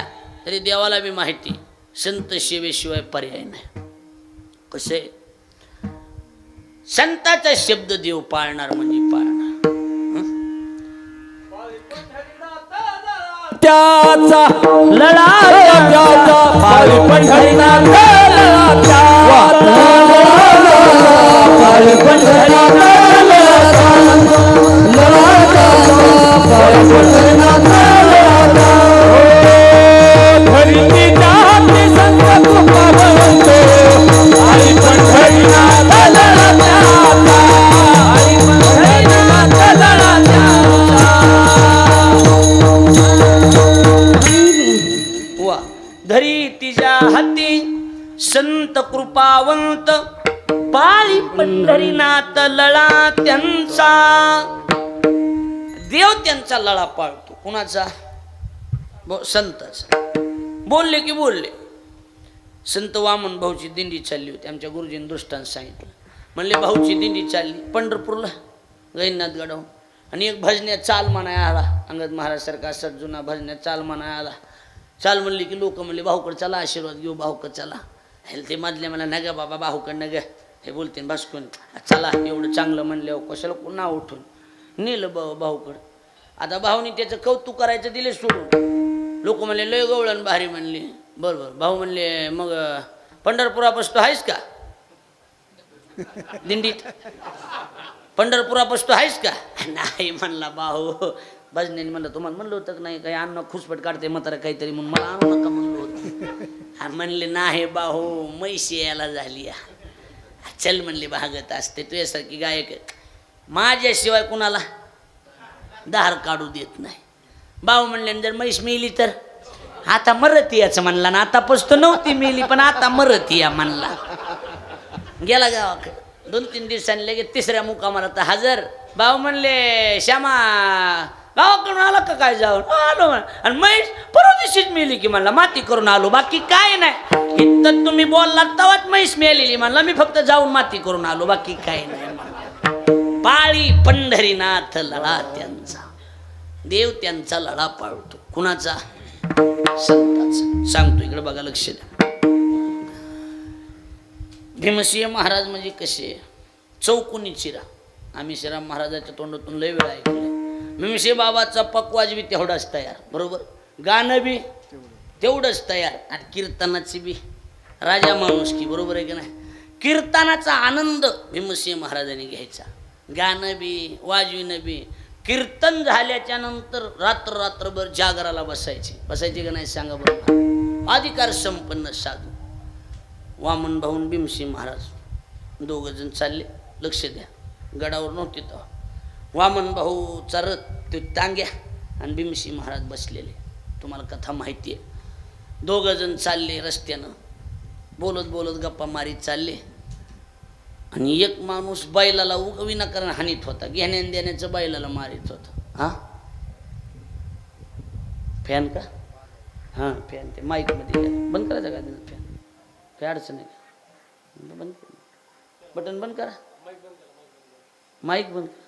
तरी देवाला बी माहिती संत सेवेशिवाय पर्याय नाही. कसे संताचा शब्द देव पाळणार म्हणजे पाळणार. त्याचा लढा त्याचा पाळी पंढरीनाथ लढा त्याचा, पाळी पंढरीनाथ लढा पाळी पंढरीनाथ लढा. धरती जाती संत कृपा बनतो, पाळी पंढरीनाथ लढा त्याचा, पाळी पंढरीनाथ लढा त्याचा. धरी तिच्या हाती संत कृपावंत, पाळी पंढरीनाथ लळा त्यांचा. देव त्यांचा लळा पाळतो. कुणाचा? संताचा. बोलले की बोलले. संत वामन भाऊची दिंडी चालली होती. आमच्या गुरुजींनी दृष्टांत सांगितलं. म्हणले भाऊची दिंडी चालली पंढरपूरला गैनाथ गडावून, आणि एक भजन्या चाल म्हणाय आला. अंगद महाराज सारखा असा जुना भजन्या चाल म्हणाय आला. चाल म्हणली की लोक म्हणले भाऊकड चला आशीर्वाद घेऊ, भाऊकड चला. हे ते मधले मला नग बाबा भाऊकड नग हे बोलते भास्कून चला. एवढं चांगलं म्हणले कशाला पुन्हा उठून नेलं भाऊकड. आता भाऊनी त्याचं कौतुक करायचं दिले सोडून. लोक म्हणले लय गवळण भारी म्हणले. बरोबर. भाऊ म्हणले मग पंढरपुरापासून आहेस का दिंडीत? पंढरपुरापासून आहेस का? नाही म्हणला भाऊ. भजनेने म्हणलं तुम्हाला म्हणलं होतं की नाही काही अन्न खुसपट काढते म्हातारा काहीतरी म्हणून मला आणू नका म्हणलं होतं. म्हणले नाही भाऊ म्हैशी यायला झाली. चल म्हणले भागत असते तुझ्यासारखी गायक माझ्याशिवाय कुणाला दार काढू देत नाही. भाऊ म्हणले जर म्हैस मिली तर आता मरती याच म्हणला ना. आता पसतो नव्हती मिली पण आता मरती या म्हणला. गेला गावाकडे. 2-3 दिवसांनी लगेच तिसऱ्या मुकामाला तर हजर. भाऊ म्हणले श्यामा गावाकडून आला का काय? जाऊन आलो. आणि म्हैस परवा दिवशीच मिली की म्हणला माती करून आलो, बाकी काय नाही. इथं तुम्ही बोलला तवाच म्हैस मिळालेली म्हणला, मी फक्त जाऊन माती करून आलो, बाकी काय नाही. पाळी पंढरीनाथ लढा त्यांचा. देव त्यांचा लढा पाळतो. कुणाचा? संताचा. सांगतो इकडे बघा, लक्ष द्या. भीमसिंह महाराज म्हणजे कसे? चौकोनी चिरा. आम्ही श्रीराम महाराजाच्या तोंडातून लय वेळा ऐकले. भीमसिंह बाबाचा पकवाज बी तेवढाच तयार, बरोबर. गाणं बी तेवढंच तयार, आणि कीर्तनाची बी राजा माणूस की, बरोबर आहे की नाही. कीर्तनाचा आनंद भीमसिंह महाराजांनी घ्यायचा. गाणं बी वाजविणं बी. कीर्तन झाल्याच्या नंतर रात्रभर जागराला बसायचे का नाही सांगा बरोबर. अधिकार संपन्न साधू वामन भाऊन भीमसिंह महाराज दोघं जण चालले. लक्ष द्या, गडावर नव्हते तेव्हा. वामन भाऊ चारत ते टांग्या आणि भीमसिंह महाराज बसलेले. तुम्हाला कथा माहिती आहे. दोघं जण चालले रस्त्यानं, बोलत बोलत गप्पा मारीत चालले. आणि एक माणूस बैलाला विनाकारण हानीत होता. घेण्यान देण्याचं बैलाला मारित होता. हा फॅन का? हां फॅन. ते माईकमध्ये बंद करायचं का फॅन? काय अडचण आहे का? बंद बटन बंद करा. माईक बंद करा.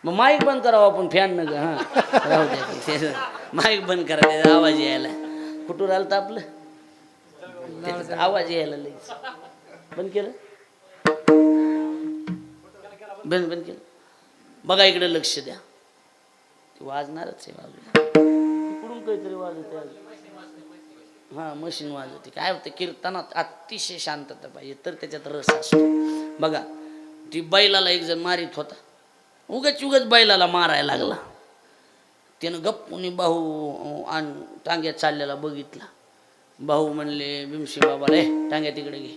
मग माईक बंद करावं आपण, फॅन न ग. हां राहू द्या. माईक बंद करा, त्याचा आवाज यायला. कुठून आलं तर आपलं त्याचा आवाज यायला लगेच. बंद केलं? बंद केलं. बघा इकडे लक्ष द्या. ते वाजणारच आहे बाजूला. इकडून काहीतरी वाजत आहे. हा मशीन वाजवते. काय होतं कीर्तनात अतिशय शांतता पाहिजे तर त्याच्यात रस असतो. बघा ती बैलाला एक जण मारित होता. उगाच बैलाला मारायला लागला. त्यानं गप्पून भाऊ टांग्यात चाललेला बघितला. भाऊ म्हणले भीमसिंग बाबाला टांग्या तिकडे घे.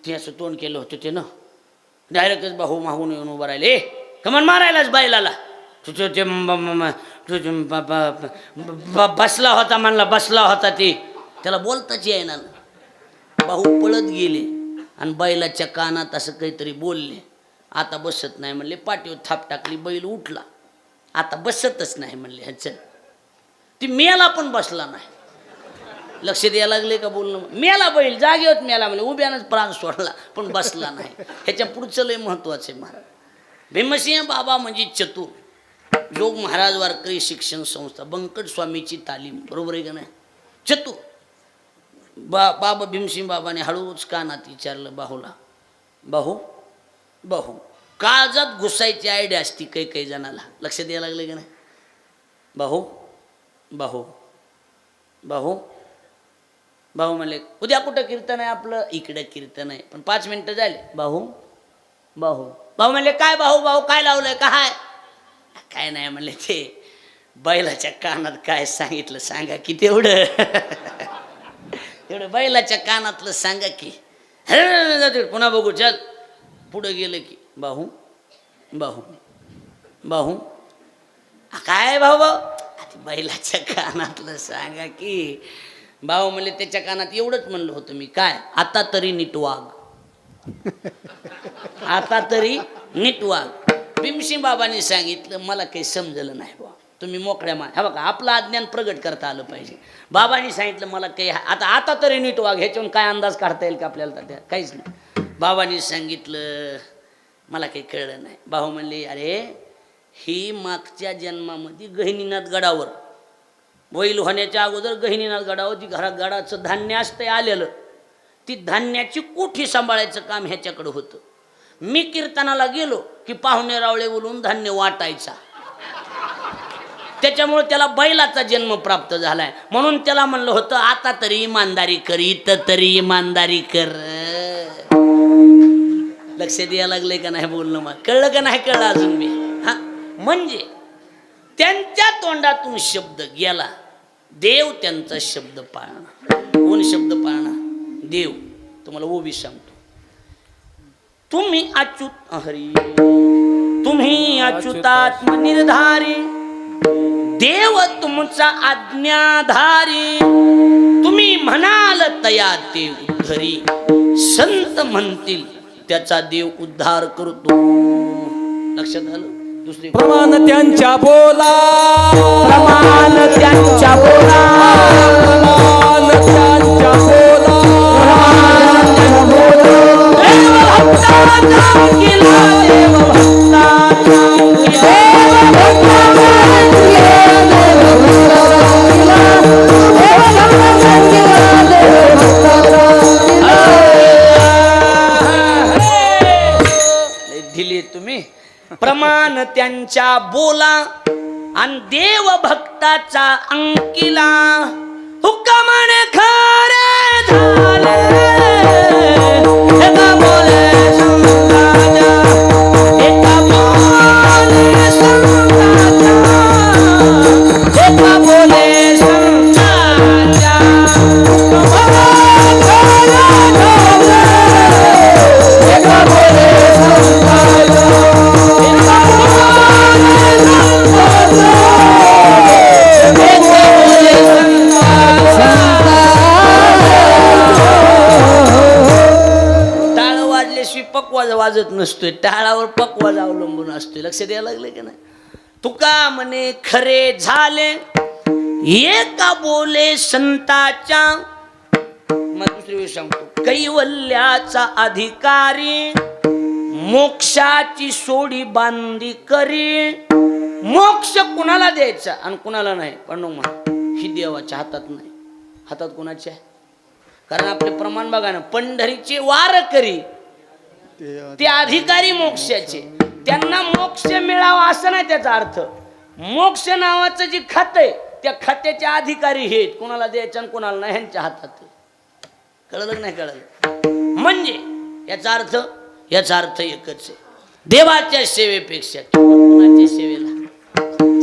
ते असं तोंड केलं होतं त्यानं. डायरेक्टच भाऊ मागून येऊन उभं राहिले. कमन मारायलाच बैलाला. तुझं ते बसला होता म्हणला. बसला होता ते त्याला बोलताच येईना. भाऊ पळत गेले आणि बैलाच्या कानात असं काहीतरी बोलले. आता बसत नाही म्हणले. पाठीवर थाप टाकली. बैल उठला. आता बसतच नाही म्हणले. ह्याचं ती मेला पण बसला नाही. लक्ष द्यायला लागले का बोलणं. मेला बैल जागेवर मेला म्हणले. उभ्यानंच प्राण सोडला पण बसला नाही. ह्याच्या पुढचं लय महत्वाचं आहे महाराज. भीमसिंह बाबा म्हणजे चतुर. योग महाराज वारकरी शिक्षण संस्था बंकट स्वामीची तालीम. बरोबर आहे का नाही. चतुर. बाबा भीमसिंह बाबाने हळूच कानात विचारलं बाहूला. बाहू काळजात घुसायची आयडिया असती काही जणाला. लक्ष द्यायला लागले का नाही. भाऊ म्हणले उद्या कुठं कीर्तन आहे आपलं. इकडं कीर्तन आहे पण 5 मिनिटं झाले. भाऊ म्हणले काय भाऊ काय लावलंय काय. काय नाही म्हणले ते बैलाच्या कानात काय सांगितलं सांगा की तेवढं. तेवढं बैलाच्या कानातलं सांगा की. पुन्हा बघू चल. पुढं गेलं की भाऊ काय भाऊ बैलाच्या कानातलं सांगा की. भाऊ म्हणले त्याच्या कानात एवढंच म्हणलं होतं मी. काय आता तरी नीट वाग. आता तरी नीट वाग. भीमसिंह बाबांनी सांगितलं मला काही समजलं नाही बा. तुम्ही मोकळ्या हा बघा आपलं अज्ञान प्रगट करता आलं पाहिजे. बाबांनी सांगितलं मला काही आता तरी नीट वाग. ह्याच्यावरून काय अंदाज काढता येईल का आपल्याला. त्या काहीच नाही. बाबांनी सांगितलं मला काही कळलं नाही. भाऊ म्हणले अरे ही मागच्या जन्मामध्ये गहिनीनाथ गडावर बैल होण्याच्या अगोदर गहिनीनाथ गडावर ती गडाचं धान्य असतं आलेलं. ती धान्याची कोठी सांभाळायचं काम ह्याच्याकडं होतं. मी कीर्तनाला गेलो की पाहुणे रावळे बोलून धान्य वाटायचा. त्याच्यामुळे त्याला बैलाचा जन्म प्राप्त झालाय. म्हणून त्याला म्हणलं होतं आता तरी इमानदारी कर. इथं तरी इमानदारी कर. लक्ष द्यायला लागले का नाही बोलणं. मग कळलं का नाही कळलं अजून मी. हा म्हणजे त्यांच्या तोंडातून शब्द गेला. देव त्यांचा शब्द पाळणार. कोण शब्द पाळणार. देव. तुम्हाला ओबी सांगतो. तुम्ही अच्युत हरी तुम्ही अच्युतात्म निर्धारी. देव तुमचा आज्ञाधारी. तुम्ही म्हणाल तया ते उद्धरी. संत म्हणतील त्याचा देव उद्धार करतो. लक्षात आलं. दुसरी प्रमाण त्यांच्या बोला. प्रमाण त्यांच्या बोला. प्रमाण त्यांच्या बोला. दिली तुम्ही. प्रमाण त्यांच्या बोला आणि देव भक्ताचा अंकिला. हुक्कामाने खरे झाले. एका बोले संताच्या. एका बोले संताच्या. एका बोले संताच्या. एका बोले पकवाज वाजत नसतोय. टाळावर पकवाज अवलंबून असतोय. लक्ष द्यायला लागले की नाही. तुका म्हणे खरे झाले एका बोले संताच्या. मग दुसरी वेळ सांगतो. कैवल्याचा अधिकारी मोक्षाची सोडी बांधी करी. मोक्ष कुणाला द्यायचा आणि कुणाला नाही. पण ही देवाच्या हातात नाही. हातात कुणाच्या आहे. कारण आपले प्रमाण बघा ना. पंढरीचे वार करी ते अधिकारी मोक्षाचे. त्यांना मोक्ष मिळावा असं नाही त्याचा अर्थ. मोक्ष नावाचं जे खातं आहे त्या खात्याचे अधिकारी हे कोणाला द्यायचं आणि कोणाला नाही ह्यांच्या हातात आहे. कळलं नाही कळलं? म्हणजे याचा अर्थ एकच आहे, देवाच्या सेवेपेक्षा कोणाच्या सेवेला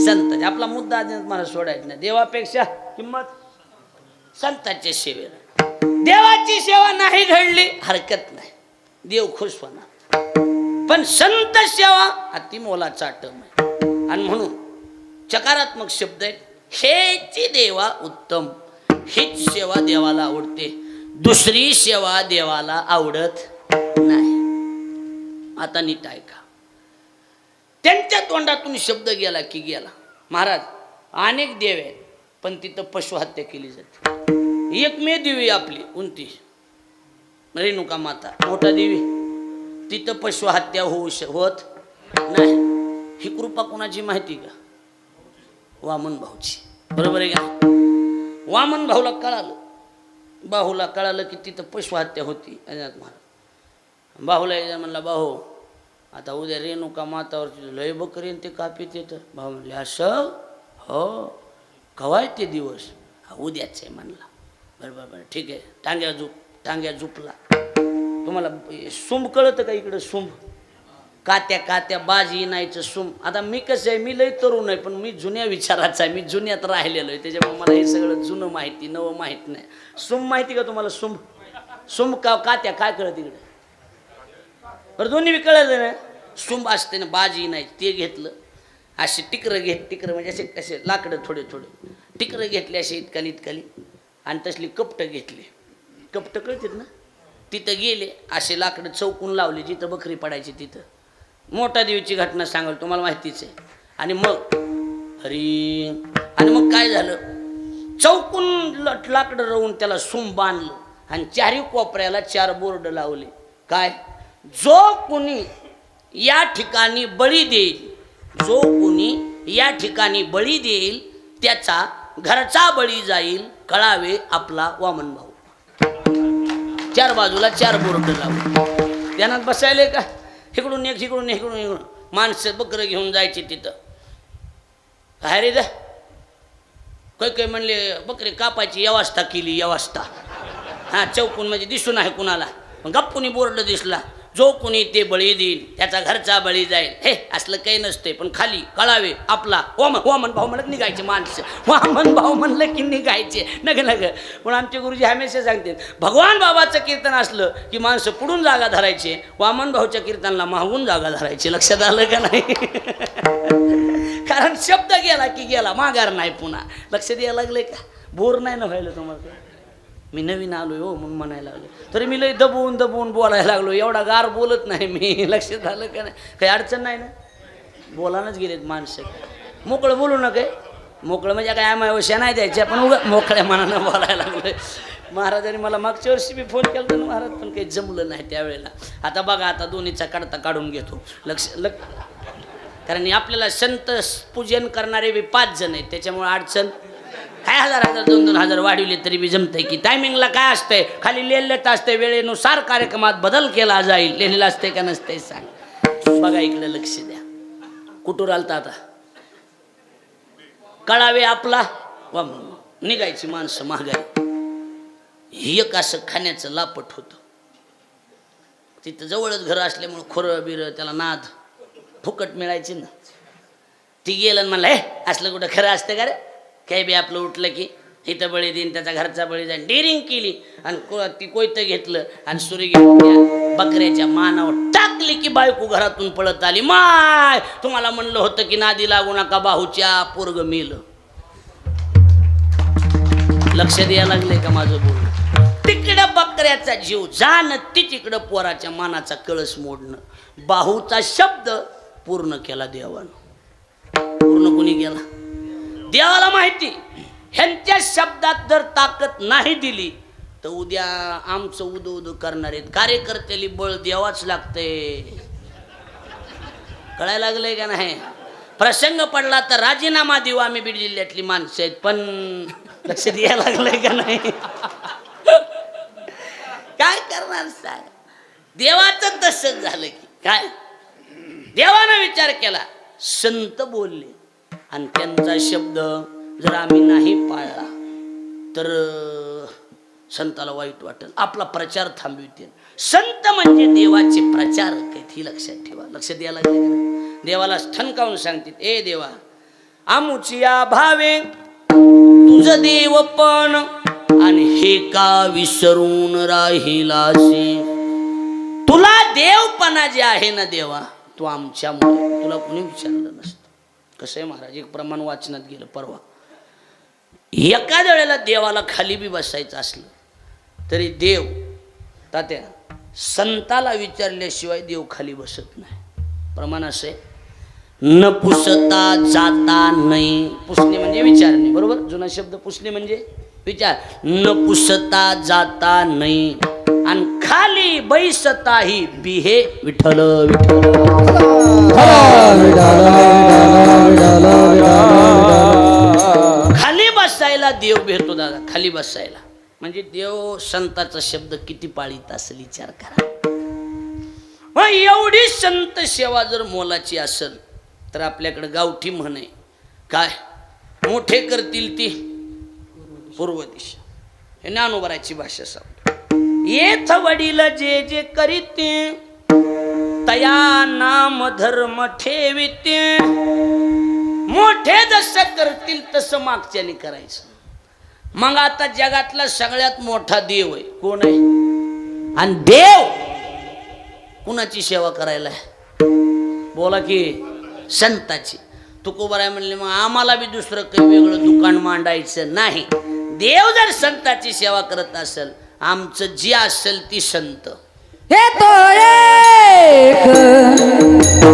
संतांच्या. आपला मुद्दा मला सोडायचा नाही, देवापेक्षा किंमत संतांच्या सेवेला. देवाची सेवा नाही घडली हरकत नाही, देव खुश होणार, पण संत सेवा अति मोलाचा टर्म आहे. आणि म्हणून सकारात्मक शब्द आहे, हेची देवा उत्तम, हीच सेवा देवाला आवडते, दुसरी सेवा देवाला आवडत नाही. आता नीट ऐका, त्यांच्या तोंडातून शब्द गेला की गेला. महाराज अनेक देव आहेत पण तिथं पशुहत्या केली जाते. एकमेव देवी आपली 29 रेणुका माता मोठा देवी, तिथं पशुहत्या होत नाही. ही कृपा कोणाची माहिती का? वामन भाऊची. बरोबर आहे का? वामन भाऊला कळालं, बाहूला कळालं की तिथं पशुहत्या होती. बाहूला एकदा म्हणला, बाहू आता उद्या रेणुका मातावरची लय बकरी ते कापीत येतं. भाऊ म्हणले, असं? हो, कवाय ते दिवस? उद्याच आहे म्हणला. बरोबर ठीक आहे. टांग्या झुपला. तुम्हाला सुंभ कळतं का इकडं? सुंभ कात्या बाजी नाहीचं सुंभ. आता मी कसं आहे, मी लय तरुण आहे पण मी जुन्या विचाराचा आहे, मी जुन्यात राहिलेलो आहे, त्याच्यामुळे मला हे सगळं जुनं माहिती नवं माहीत नाही. सुंभ माहिती का तुम्हाला? सुंभ कात्या काय कळत इकडे? बरं दोन्ही बी कळलं ना. सुंभ असते ना, बाजी नाही, ते घेतलं. असे टिकरं म्हणजे असे लाकडं थोडे टिकरं घेतले, असे इतकाली आणि तसली कपटं घेतली. कपटं कळतात ना, तिथं गेले, असे लाकडं चौकून लावले जिथं बकरी पडायची तिथं. मोठा देवीची घटना सांगाल, तुम्हाला माहितीच आहे. आणि मग काय झालं, चौकून लाकडं रवून त्याला सुंभ बांधलं आणि चारी कोपऱ्याला 4 बोर्ड लावले. काय? जो कुणी या ठिकाणी बळी देईल त्याचा घरचा बळी जाईल, कळावे आपला वामन भाऊ. 4 बाजूला 4 बोर्ड लावले. ध्यानात बसायले का? इकडून इकडून माणसं बकरं घेऊन जायचे तिथं. काय रे दा काही म्हणले, बकरी कापायची व्यवस्था केली. हां, चौकून म्हणजे दिसून आहे कुणाला. गप्पुनी बोर्ड दिसला, जो कोणी ते बळी देईल त्याचा घरचा बळी जाईल. हे असलं काही नसते, पण खाली कळावे आपला वामन भाऊ म्हणत निघायचे माणसं. वामन भाऊ म्हणलं की निघायचे. नग पण आमचे गुरुजी हमेशा सांगते, भगवान बाबाचं कीर्तन असलं की माणसं पुढून जागा धरायचे, वामन भाऊच्या कीर्तनाला मागून जागा धरायचे. लक्षात आलं का नाही? कारण शब्द गेला की गेला, माघार नाही पुन्हा. लक्ष द्यायला लागले का? बोर नाही ना व्हायला तुम्हाला? मी नवीन आलोय हो म्हणून म्हणायला लागलो, तरी मी लय दबवून बोलायला लागलो. एवढा गार बोलत नाही मी. लक्षात आलं का नाही? काही अडचण नाही ना? बोलानच गेलेत माणसं. मोकळं बोलू ना, काय मोकळं म्हणजे काय आम्हाला नाही द्यायच्या, पण उगा मोकळ्या मनानं बोलायला लागलोय. महाराजांनी मला मागच्या वर्षी मी फोन केला ना महाराज, पण काही जमलं नाही त्यावेळेला. आता बघा, आता दोन्हीचा काढून घेतो. कारण आपल्याला संत पूजन करणारे बी 5 जण आहेत, त्याच्यामुळे अडचण काय 1000 2,000 वाढवले तरी बी जमतंय की. टायमिंगला काय असतंय? खाली लिहिलेलं असतंय, वेळेनुसार कार्यक्रमात बदल केला जाईल. लिहिलेलं असतंय का नसतंय सांग. बघा इकडे लक्ष द्या. कुठून आलता आता? कळावे आपला निघायची माणसं महागाई. एक असं खाण्याचं लापट होतं तिथं. जवळच घर असल्यामुळं खोरं बिरं त्याला नाद फुकट मिळायची ना. ती गेलं म्हणलं, हे असलं कुठं खरं असतं का रे? काही बी आपलं उठलं की इथं बळी देईन, त्याचा घरचा बळी जाईन. डेरिंग केली आणि ती कोयतं घेतलं आणि सुरी घेतल्या बकऱ्याच्या मानावर टाकली की बायको घरातून पळत आली. माय, तुम्हाला म्हणलं होतं की नादी लागू नका, बाहूच्या पोरग मेलं. लक्ष द्यायला लागले का माझं बोलणं? तिकडं बकऱ्याचा जीव जाणं, ती तिकडं पोराच्या मानाचा कळस मोडणं. बाहूचा शब्द पूर्ण केला देवानं. पूर्ण कोणी केला? देवाला माहिती. ह्यांच्या शब्दात जर ताकद नाही दिली तर उद्या आमचं उद करणार आहेत. कार्यकर्त्याला बळ द्यावाच लागते. कळायला लागलंय का नाही? प्रसंग पडला तर राजीनामा देऊ आम्ही बीड जिल्ह्यातली माणसं आहेत, पण लक्ष द्यायला लागलंय का नाही? काय करणार साहेब? देवाचं तसंच झालं की काय देवानं विचार केला, संत बोलले आणि त्यांचा शब्द जर आम्ही नाही पाळला तर संताला वाईट वाटेल, आपला प्रचार थांबवितील. संत म्हणजे देवाचे प्रचारक आहेत, ही लक्षात ठेवा. लक्ष द्यायला लागले. देवाला ठणकावून सांगतील, ए देवा, आमुचिया भावे तुझ देव पण आणि हे का विसरून राहिलासी. तुला देवपणा जे आहे ना देवा, तू आमच्यामुळे, तुला कोणी विचारलं नसतं. कसं आहे महाराज, एक प्रमाण वाचनात गेलं परवा, एखाद्या वेळेला देवाला खाली बी बसायचं असलं तरी देव तात्या संताला विचारल्याशिवाय देव खाली बसत नाही. प्रमाण असे न पुसता जाता नाही. पुसणे म्हणजे विचारणे, बरोबर. जुना शब्द पुसणे म्हणजे विचार. न पुसता जाता नाही आणि खाली बैसताही बिहे विठ्ठल विठ्ठल. खाली बसायला देव भेटतो दादा, खाली बसायला. म्हणजे देव संताचा शब्द किती पाळीत असेल विचार करा. मग एवढी संत सेवा जर मोलाची असेल तर आपल्याकडे गावठी म्हण आहे, काय मोठे करतील ती पूर्व दिशा. हे ज्ञानोबाची भाषा सांगतो. येथ वडील जे जे करीते तया नाम धर्म ठेविते. मोठे जसं करतील तसं मागच्याने करायचं. मग आता जगातला सगळ्यात मोठा देव आहे कोण आहे? आणि देव कुणाची सेवा करायला आहे? बोला की संताची. तुकोबाराय म्हणले मग आम्हाला बी दुसरं काही वेगळं दुकान मांडायचं नाही. देव जर संताची सेवा करत असेल, आमचं जी असेल ती संत. हे तो एक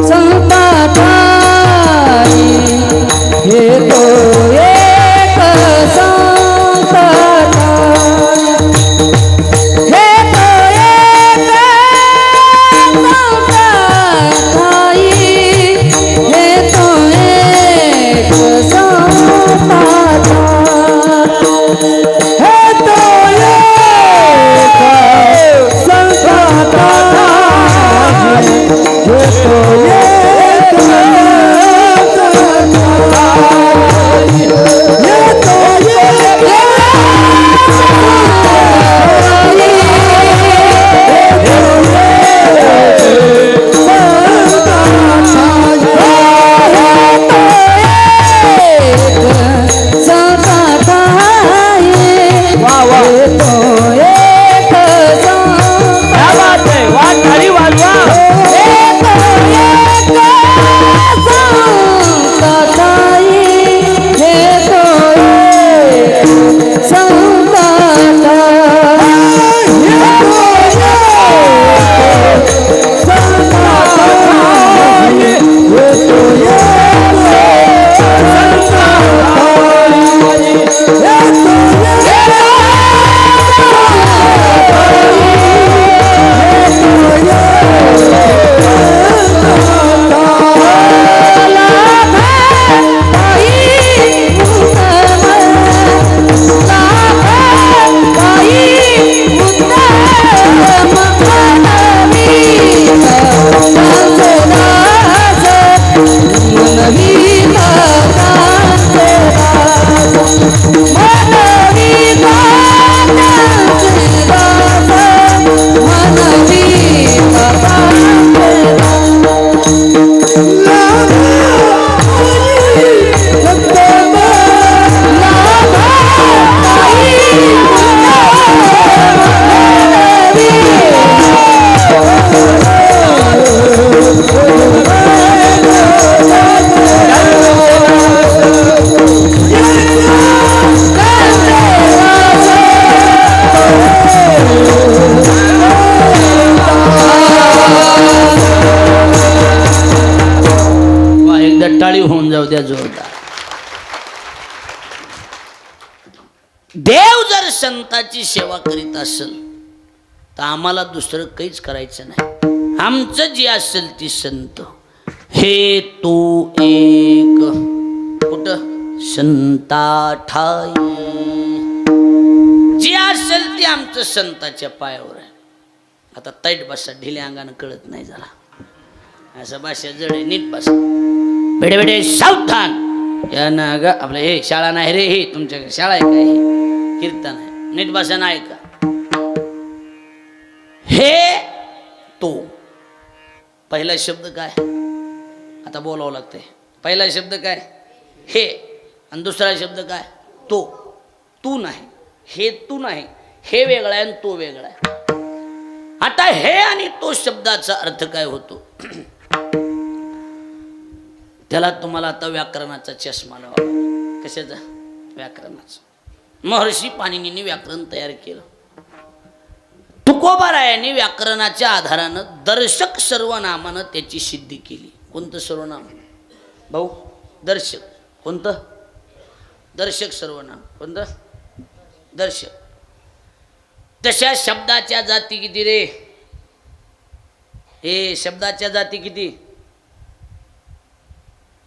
संताची, हे तो एक संताची, हे तो एक संताची, हे तो एक संताची, हे तो टाळी होऊन जाऊ द्या जोरदार. देव जर संताची सेवा करीत असेल तर आम्हाला दुसरं काहीच करायचं नाही. आमचं जे असेल ती संत. हे तू एक कुठं संता ठाई. जे असेल ते आमचं संताच्या पायावर आहे. आता तैट बसा, ढिल्या अंगानं कळत नाही. जरा असं भाषा जड आहे, नीट बस. बेडे बेडे सावधान. या ना ग आपलं हे शाळा नाही रे, हे तुमच्याकडे शाळा आहे काय? हे कीर्तन आहे, नीट भाषा नाही का? हे तो पहिला शब्द काय? आता बोलावं लागतंय. पहिला शब्द काय? हे. आणि दुसरा शब्द काय? तो. तू नाही, हे तू नाही, हे वेगळा आहे आणि तो वेगळा आहे. आता हे आणि तो शब्दाचा अर्थ काय होतो त्याला तुम्हाला आता व्याकरणाचा चष्मा लावा. कशाचा? व्याकरणाचा. महर्षी पाणिनींनी व्याकरण तयार केलं. तुकोबारायांनी व्याकरणाच्या आधारानं दर्शक सर्वनामानं त्याची सिद्धी केली. कोणतं सर्वनाम भाऊ? दर्शक. कोणतं? दर्शक सर्वनाम. कोणतं? दर्शक. तशा शब्दाच्या जाती किती रे? हे शब्दाच्या जाती किती?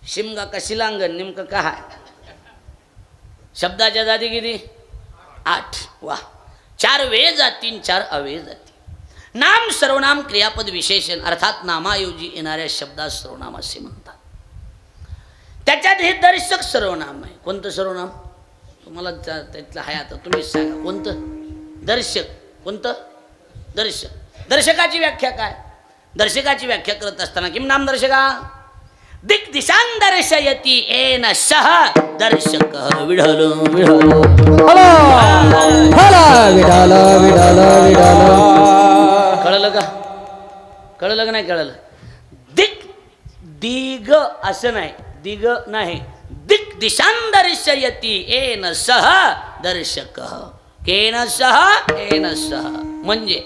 शिमगा का शिलांगण नेमकं काय? शब्दाच्या जाती किती? 8. वा. 4 वे जाती, 4 अव्यय जाती. नाम, सर्वनाम, क्रियापद, विशेषण अर्थात नामायोजी येणाऱ्या शब्दास सर्वनाम असे म्हणतात. त्याच्यात हे दर्शक सर्वनाम आहे. कोणतं सर्वनाम? तुम्हाला त्यातलं आहे, आता तुम्हीच सांगा कोणतं? दर्शक. कोणतं? दर्शक. दर्शकाची व्याख्या काय? दर्शकाची व्याख्या करत असताना किम नाम दर्शका? दिक दिशान दर्शयती येन सह दर्शक. विढल विढल हला हला विडाला विडाला विडाला. कळलं का? कळलं का नाही कळलं? दिक दिग असं नाही, दिग नाही, दिक दिशान दर्शयती येन सह दर्शक. केन सह येन सह म्हणजे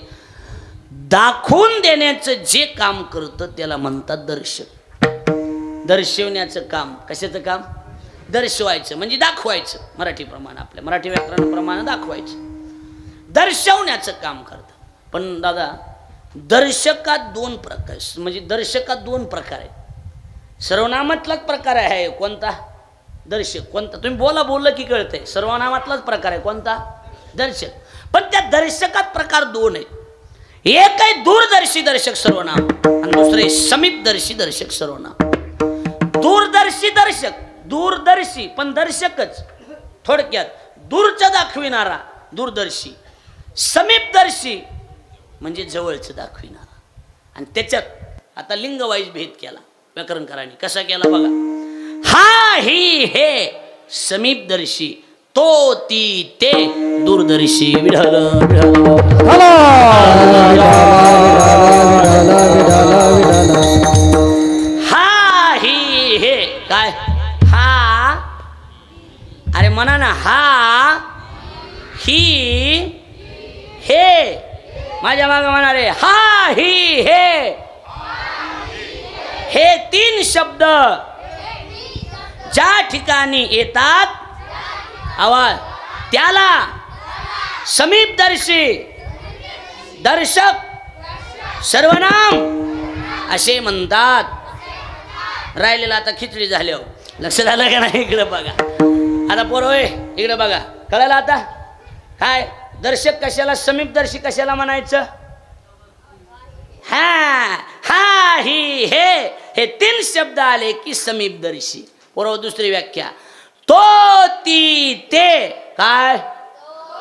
दाखवून देण्याचं जे काम करतं त्याला म्हणतात दर्शक. दर्शवण्याचं काम. कशाचं काम? दर्शवायचं म्हणजे दाखवायचं. मराठी प्रमाण, आपल्या मराठी व्याकरणाप्रमाणे दाखवायचं, दर्शवण्याचं काम करतं. पण दादा दर्शकात 2 प्रकार, म्हणजे दर्शकात 2 प्रकार आहेत. सर्वनामातलाच प्रकार आहे कोणता? दर्शक. कोणता? तुम्ही बोललं की कळतंय. सर्वनामातलाच प्रकार आहे कोणता? दर्शक. पण त्या दर्शकात प्रकार 2 आहेत. एक आहे दूरदर्शी दर्शक सर्वनाम आणि दुसरे समीपदर्शी दर्शक सर्वनाम. दूरदर्शी दर्शक, दूरदर्शी पण दर्शकच, थोडक्यात दूरचं दाखविणारा दूरदर्शी. समीपदर्शी म्हणजे जवळचं दाखविणारा. आणि त्याच्यात आता लिंग वाईज भेद केला व्याकरणकारांनी. कसा केला बघा? हा ही हे समीपदर्शी, तो ती ते दूरदर्शी. विढल विढल हला विडाला विडाला विडाला. हा ही हे काय? हा, अरे म्हणा ना, हा ही हे. माझ्या मागं म्हणा रे, हा ही हे. हे 3 शब्द ज्या ठिकाणी येतात आवाज त्याला समीपदर्शी दर्शक सर्वनाम असे म्हणतात. राहिलेला आता खिचडी झाल्यावर लक्षात आलं का नाही? इकडे बघा आता पोरं, होय इकडे बघा. कळलं आता काय? दर्शक कशाला, समीपदर्शी कशाला म्हणायचं? हा हा ही हे 3 शब्द आले की समीपदर्शी. बरोबर. दुसरी व्याख्या, तो ती ते. काय?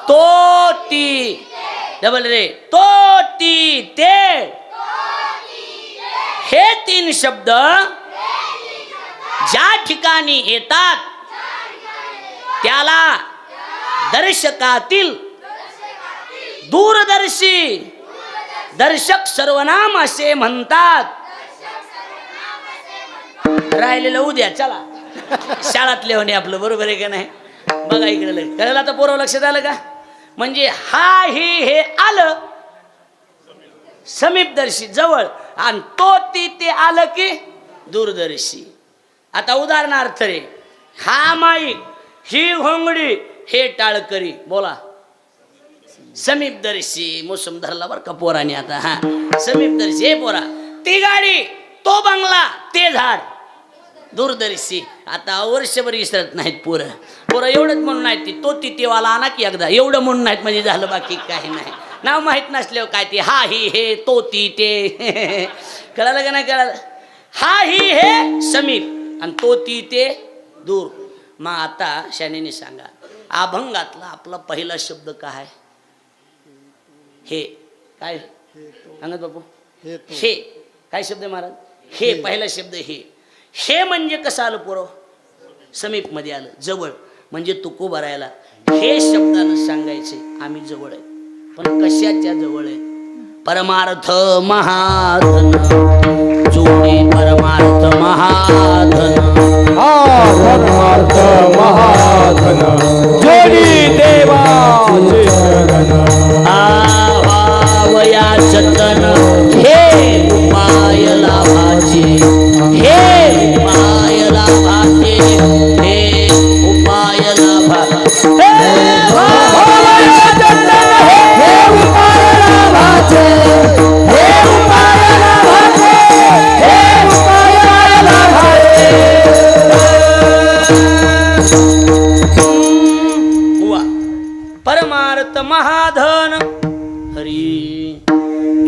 तो ती, डबल रे, तो ती ते. हे 3 शब्द ज्या ठिकाणी येतात त्याला दर्शकातील दूरदर्शी दर्शक सर्वनाम असे म्हणतात. राहिलेलं उद्या चला शाळातले होणे आपलं. बरोबर आहे का नाही? बघा इकडे कळलं आता पोरं? लक्षात आलं का? म्हणजे हा ही हे आलं समीपदर्शी जवळ, आणि तो ती ते आलं की दूरदर्शी. आता उदाहरणार्थ रे, हा माईक, ही घोंगडी, हे टाळकरी. बोला समीपदर्शी. मोसम धरला बरं का पोराने आता. हा समीपदर्शी. हे पोरा, ती गाडी, तो बंगला, ते झाड दूरदर्शी. आता वर्षभर विसरत नाहीत पोरं. पोरं एवढंच म्हणून नाहीत, ती तो तिथेवाला आणा की एकदा, एवढं म्हणून नाहीत म्हणजे झालं, बाकी काही नाही. नाव माहीत नसल्यावर काय ते हा ही हे तो ती ते. कळालं का नाही कळालं? हा ही हे समीप आणि तो ती ते दूर. मग आता शानेने सांगा अभंगातला आपला पहिला शब्द काय? हे काय सांगत बापू? हे काय शब्द आहे महाराज? हे पहिला शब्द हे. हे म्हणजे कसं आलं पोरं? समीप मध्ये आलं, जवळ. म्हणजे तुको भरायला हे शब्दानं सांगायचे आम्ही जवळ आहे. पण कशाच्या जवळ आहे? परमार्थ महाधन जोडी परमार्थ महाधन परमार्थ महाधन जोडी देवाचे शरण आवावया जतन हे उपाय लाभाचे हे उपाय लाभाचे हे उपाय लाभाचे परमार्थ महाधन हरी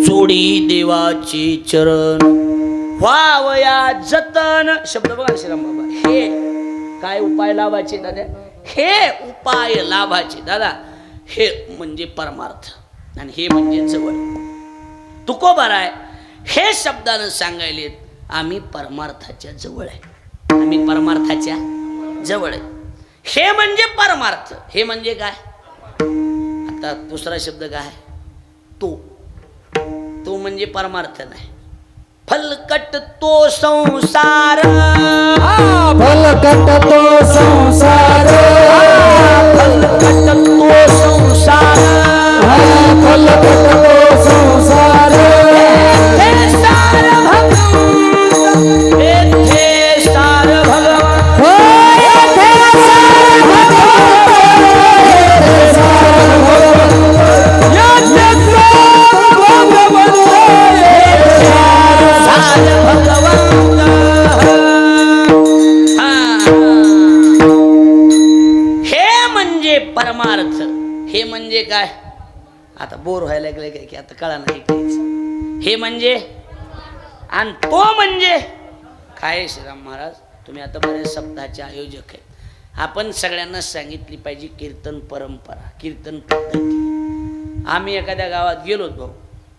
जोडी देवाची चरण व्हावया जतन. शब्द बघा श्रीराम बाबा. हे काय उपाय लाभाचे दादा? हे उपाय लाभाचे दादा. हे म्हणजे परमार्थ आणि हे म्हणजे जवळ. तुकोबाराय हे शब्दानं सांगायलेत आम्ही परमार्थाच्या जवळ आहे. आम्ही परमार्थाच्या जवळ आहे. हे म्हणजे परमार्थ. हे म्हणजे काय? आता दुसरा शब्द काय? तो. तो म्हणजे परमार्थ नाही. फलकट तो संसार फलकट तो संसार फलकट तो संसार फलकट तो संसार हे सार भगवान हे सार भगवान हो येथे सार भगवान येथे सार भगवान सार भगवान. हे म्हणजे परमार्थ. हे म्हणजे काय? आता बोर व्हायला लागले काय की आता कळा नाही काहीच. हे म्हणजे आणि तो म्हणजे काय? श्रीराम महाराज तुम्ही आता बरेच सप्ताहाचे आयोजक आहेत. आपण सगळ्यांना सांगितली पाहिजे कीर्तन परंपरा, कीर्तन पद्धती. आम्ही एखाद्या गावात गेलोत भाऊ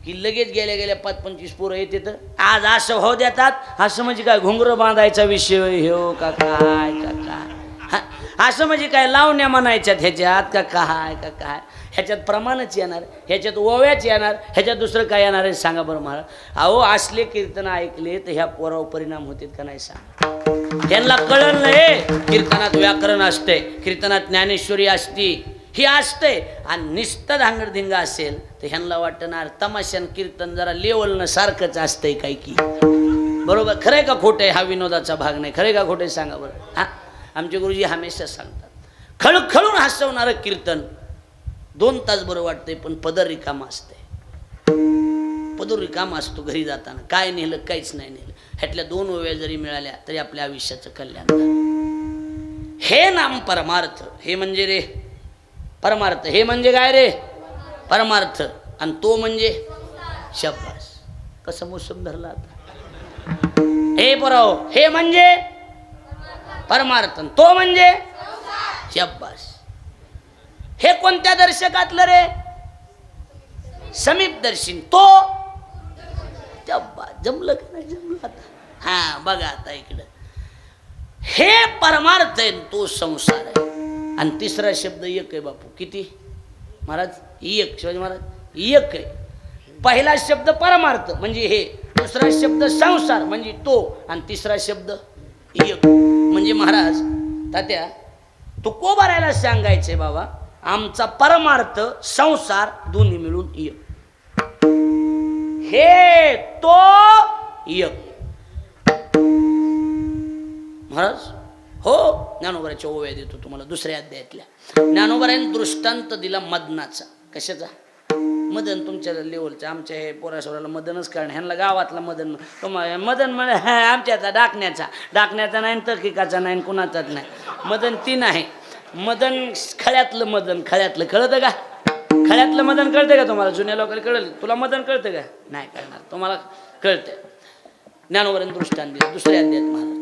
की लगेच गेल्या गेल्या 5-25 पोरं येते तर आज असं हो देतात. असं म्हणजे काय घुंगरं बांधायचा विषय हो का काय का काय? असं म्हणजे काय लावण्या म्हणायच्यात ह्याच्यात का काय का काय? ह्याच्यात प्रमाणच येणार, ह्याच्यात ओव्याच येणार, ह्याच्यात दुसरं काय येणार आहे सांगा बरं महाराज. अहो असले कीर्तन ऐकले तर ह्या पोरावर परिणाम होतात का नाही सांगा. ह्यांना कळलं नाही कीर्तनात व्याकरण असते, कीर्तनात ज्ञानेश्वरी असती, ही असते. आणि निस्तं धांगडधिंगा असेल तर ह्यांना वाटणार तमाशान कीर्तन जरा लेवलनं सारखंच असतंय काय की. बरोबर खरंय का खोटं आहे? हा विनोदाचा भाग नाही. खरंय का खोटं आहे सांगा बरं. हा आमचे गुरुजी हमेशा सांगतात खळखळून हसवणारं कीर्तन 2 तास बरं वाटतंय पण पदर रिकामा असते. पदर रिकामा असतो घरी जाताना. काय नेलं काहीच नाही नेलं. ह्यातल्या 2 ओव्या जरी मिळाल्या तरी आपल्या आयुष्याचं कल्याण झालं. हे नाम परमार्थ. हे म्हणजे रे परमार्थ. हे म्हणजे काय रे? परमार्थ. आणि तो म्हणजे शब्बास. कसं मोसम धरला आता हे बरोबर. हे म्हणजे परमार्थ, तो म्हणजे शब्बास. हे कोणत्या दर्शकातलं रे? समीप दर्शन. तो जमलं का नाही? जमलं आता. हा बघा आता इकडं हे परमार्थ आहे, तो संसार आहे. आणि तिसरा शब्द एक आहे बापू. किती महाराज? एक. शिवाजी महाराज एक आहे. पहिला शब्द परमार्थ म्हणजे हे, दुसरा शब्द संसार म्हणजे तो, आणि तिसरा शब्द एक. म्हणजे महाराज तात्या तुकोबारायला सांगायचे बाबा आमचा परमार्थ संसार दोन्ही मिळून एक. हे तो एक. महाराज हो ज्ञानोबाराच्या ओव्या देतो तुम्हाला दुसऱ्या अध्यायातल्या. ज्ञानोबाराने दृष्टांत दिला मदनाचा. कशाचा? मदन तुमच्या लेवलचा. आमच्या हे पोरासोराला मदनच कारण ह्यांना गावातला मदन. मदन म्हणे आमच्याचा डाकण्याचा नाही, तर्किकाचा नाही, कुणाचाच नाही. मदन ती नाही. मदन खळ्यातलं मदन. खळ्यातलं कळतं का? खळ्यातलं मदन कळतं का तुम्हाला? जुन्या लोकांना कळलं. तुला मदन कळतं का? नाही कळणार. तुम्हाला कळतं. ज्ञानोबरांनी दृष्टांत दिलं दुसऱ्या अध्यायात महाराज.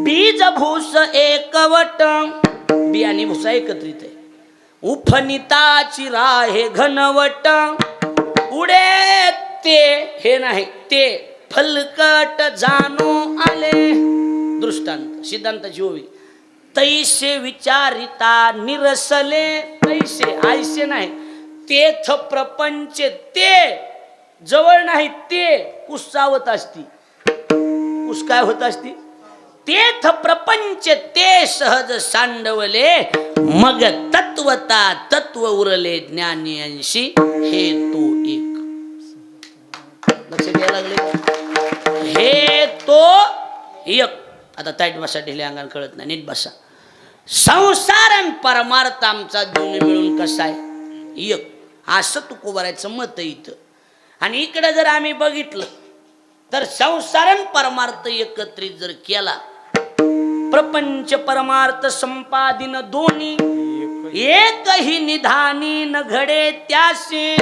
बीज भूस एकवट, बी आणि भुसा एकत्रित आहे. उफनिताची राहे घनवट, उडे ते हे नाही ते फलकट जाणू आले. दृष्टांत सिद्धांताची ओवी. तैसे विचारिता निरसले, तैसे आयसे नाही, तेथ प्रपंच ते जवळ नाही, ते कुसावत असती. कुस काय होत असती? तेथ प्रपंच ते सहज सांडवले, मग तत्वता तत्व उरले ज्ञानींशी हे तो एक. लक्ष द्यायला लागले. हे तो एक. आता ताईट बसा, ढिले अंगाला कळत नाही, नीट बसा. संसार आणि परमार्थ आमचा दोन्ही मिळून कसा आहे? एक. असं तुकोबारायचं मत आहे इथं. आणि इकडे जर आम्ही बघितलं तर संसार आणि परमार्थ एकत्रित जर केला, प्रपंच परमार्थ संपादिन दोन्ही एकही निधानी न घडे त्याशी,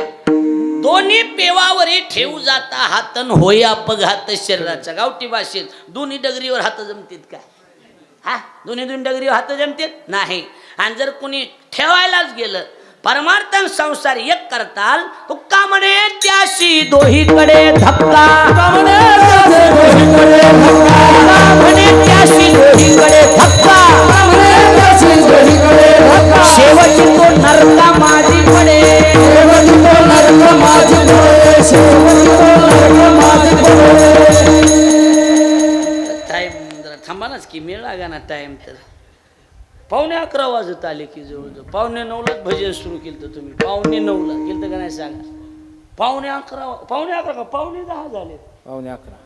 दोन्ही पेवावरी ठेवू जाता हातन होय अपघात शरीराचा. गावठी भाषेत दोन्ही डगरीवर हात जमतील काय? हा, दोन्ही डगरीवर हात जमतील नाही. आणि जर कुणी ठेवायलाच गेलं, परमार्थ संसार एक करताल, तो का म्हणे त्याशी दोहीकडे धक्का, म्हणे त्याशी दोहीकडे धक्का, शेवटी तो नरका माझी पडे, शेवटी तो नरका माझी पडे, शेवटी तो नरका माझी पडे. टाइम जरा थांबा नाच की, मिळ लागा ना टाइम. तर 11:15 वाजत आले की जवळजवळ 9:45 भजन सुरू केलं. तुम्ही 9:45 केलं का नाही सांगा? 11:15 का 10:15 झाले? 11:15.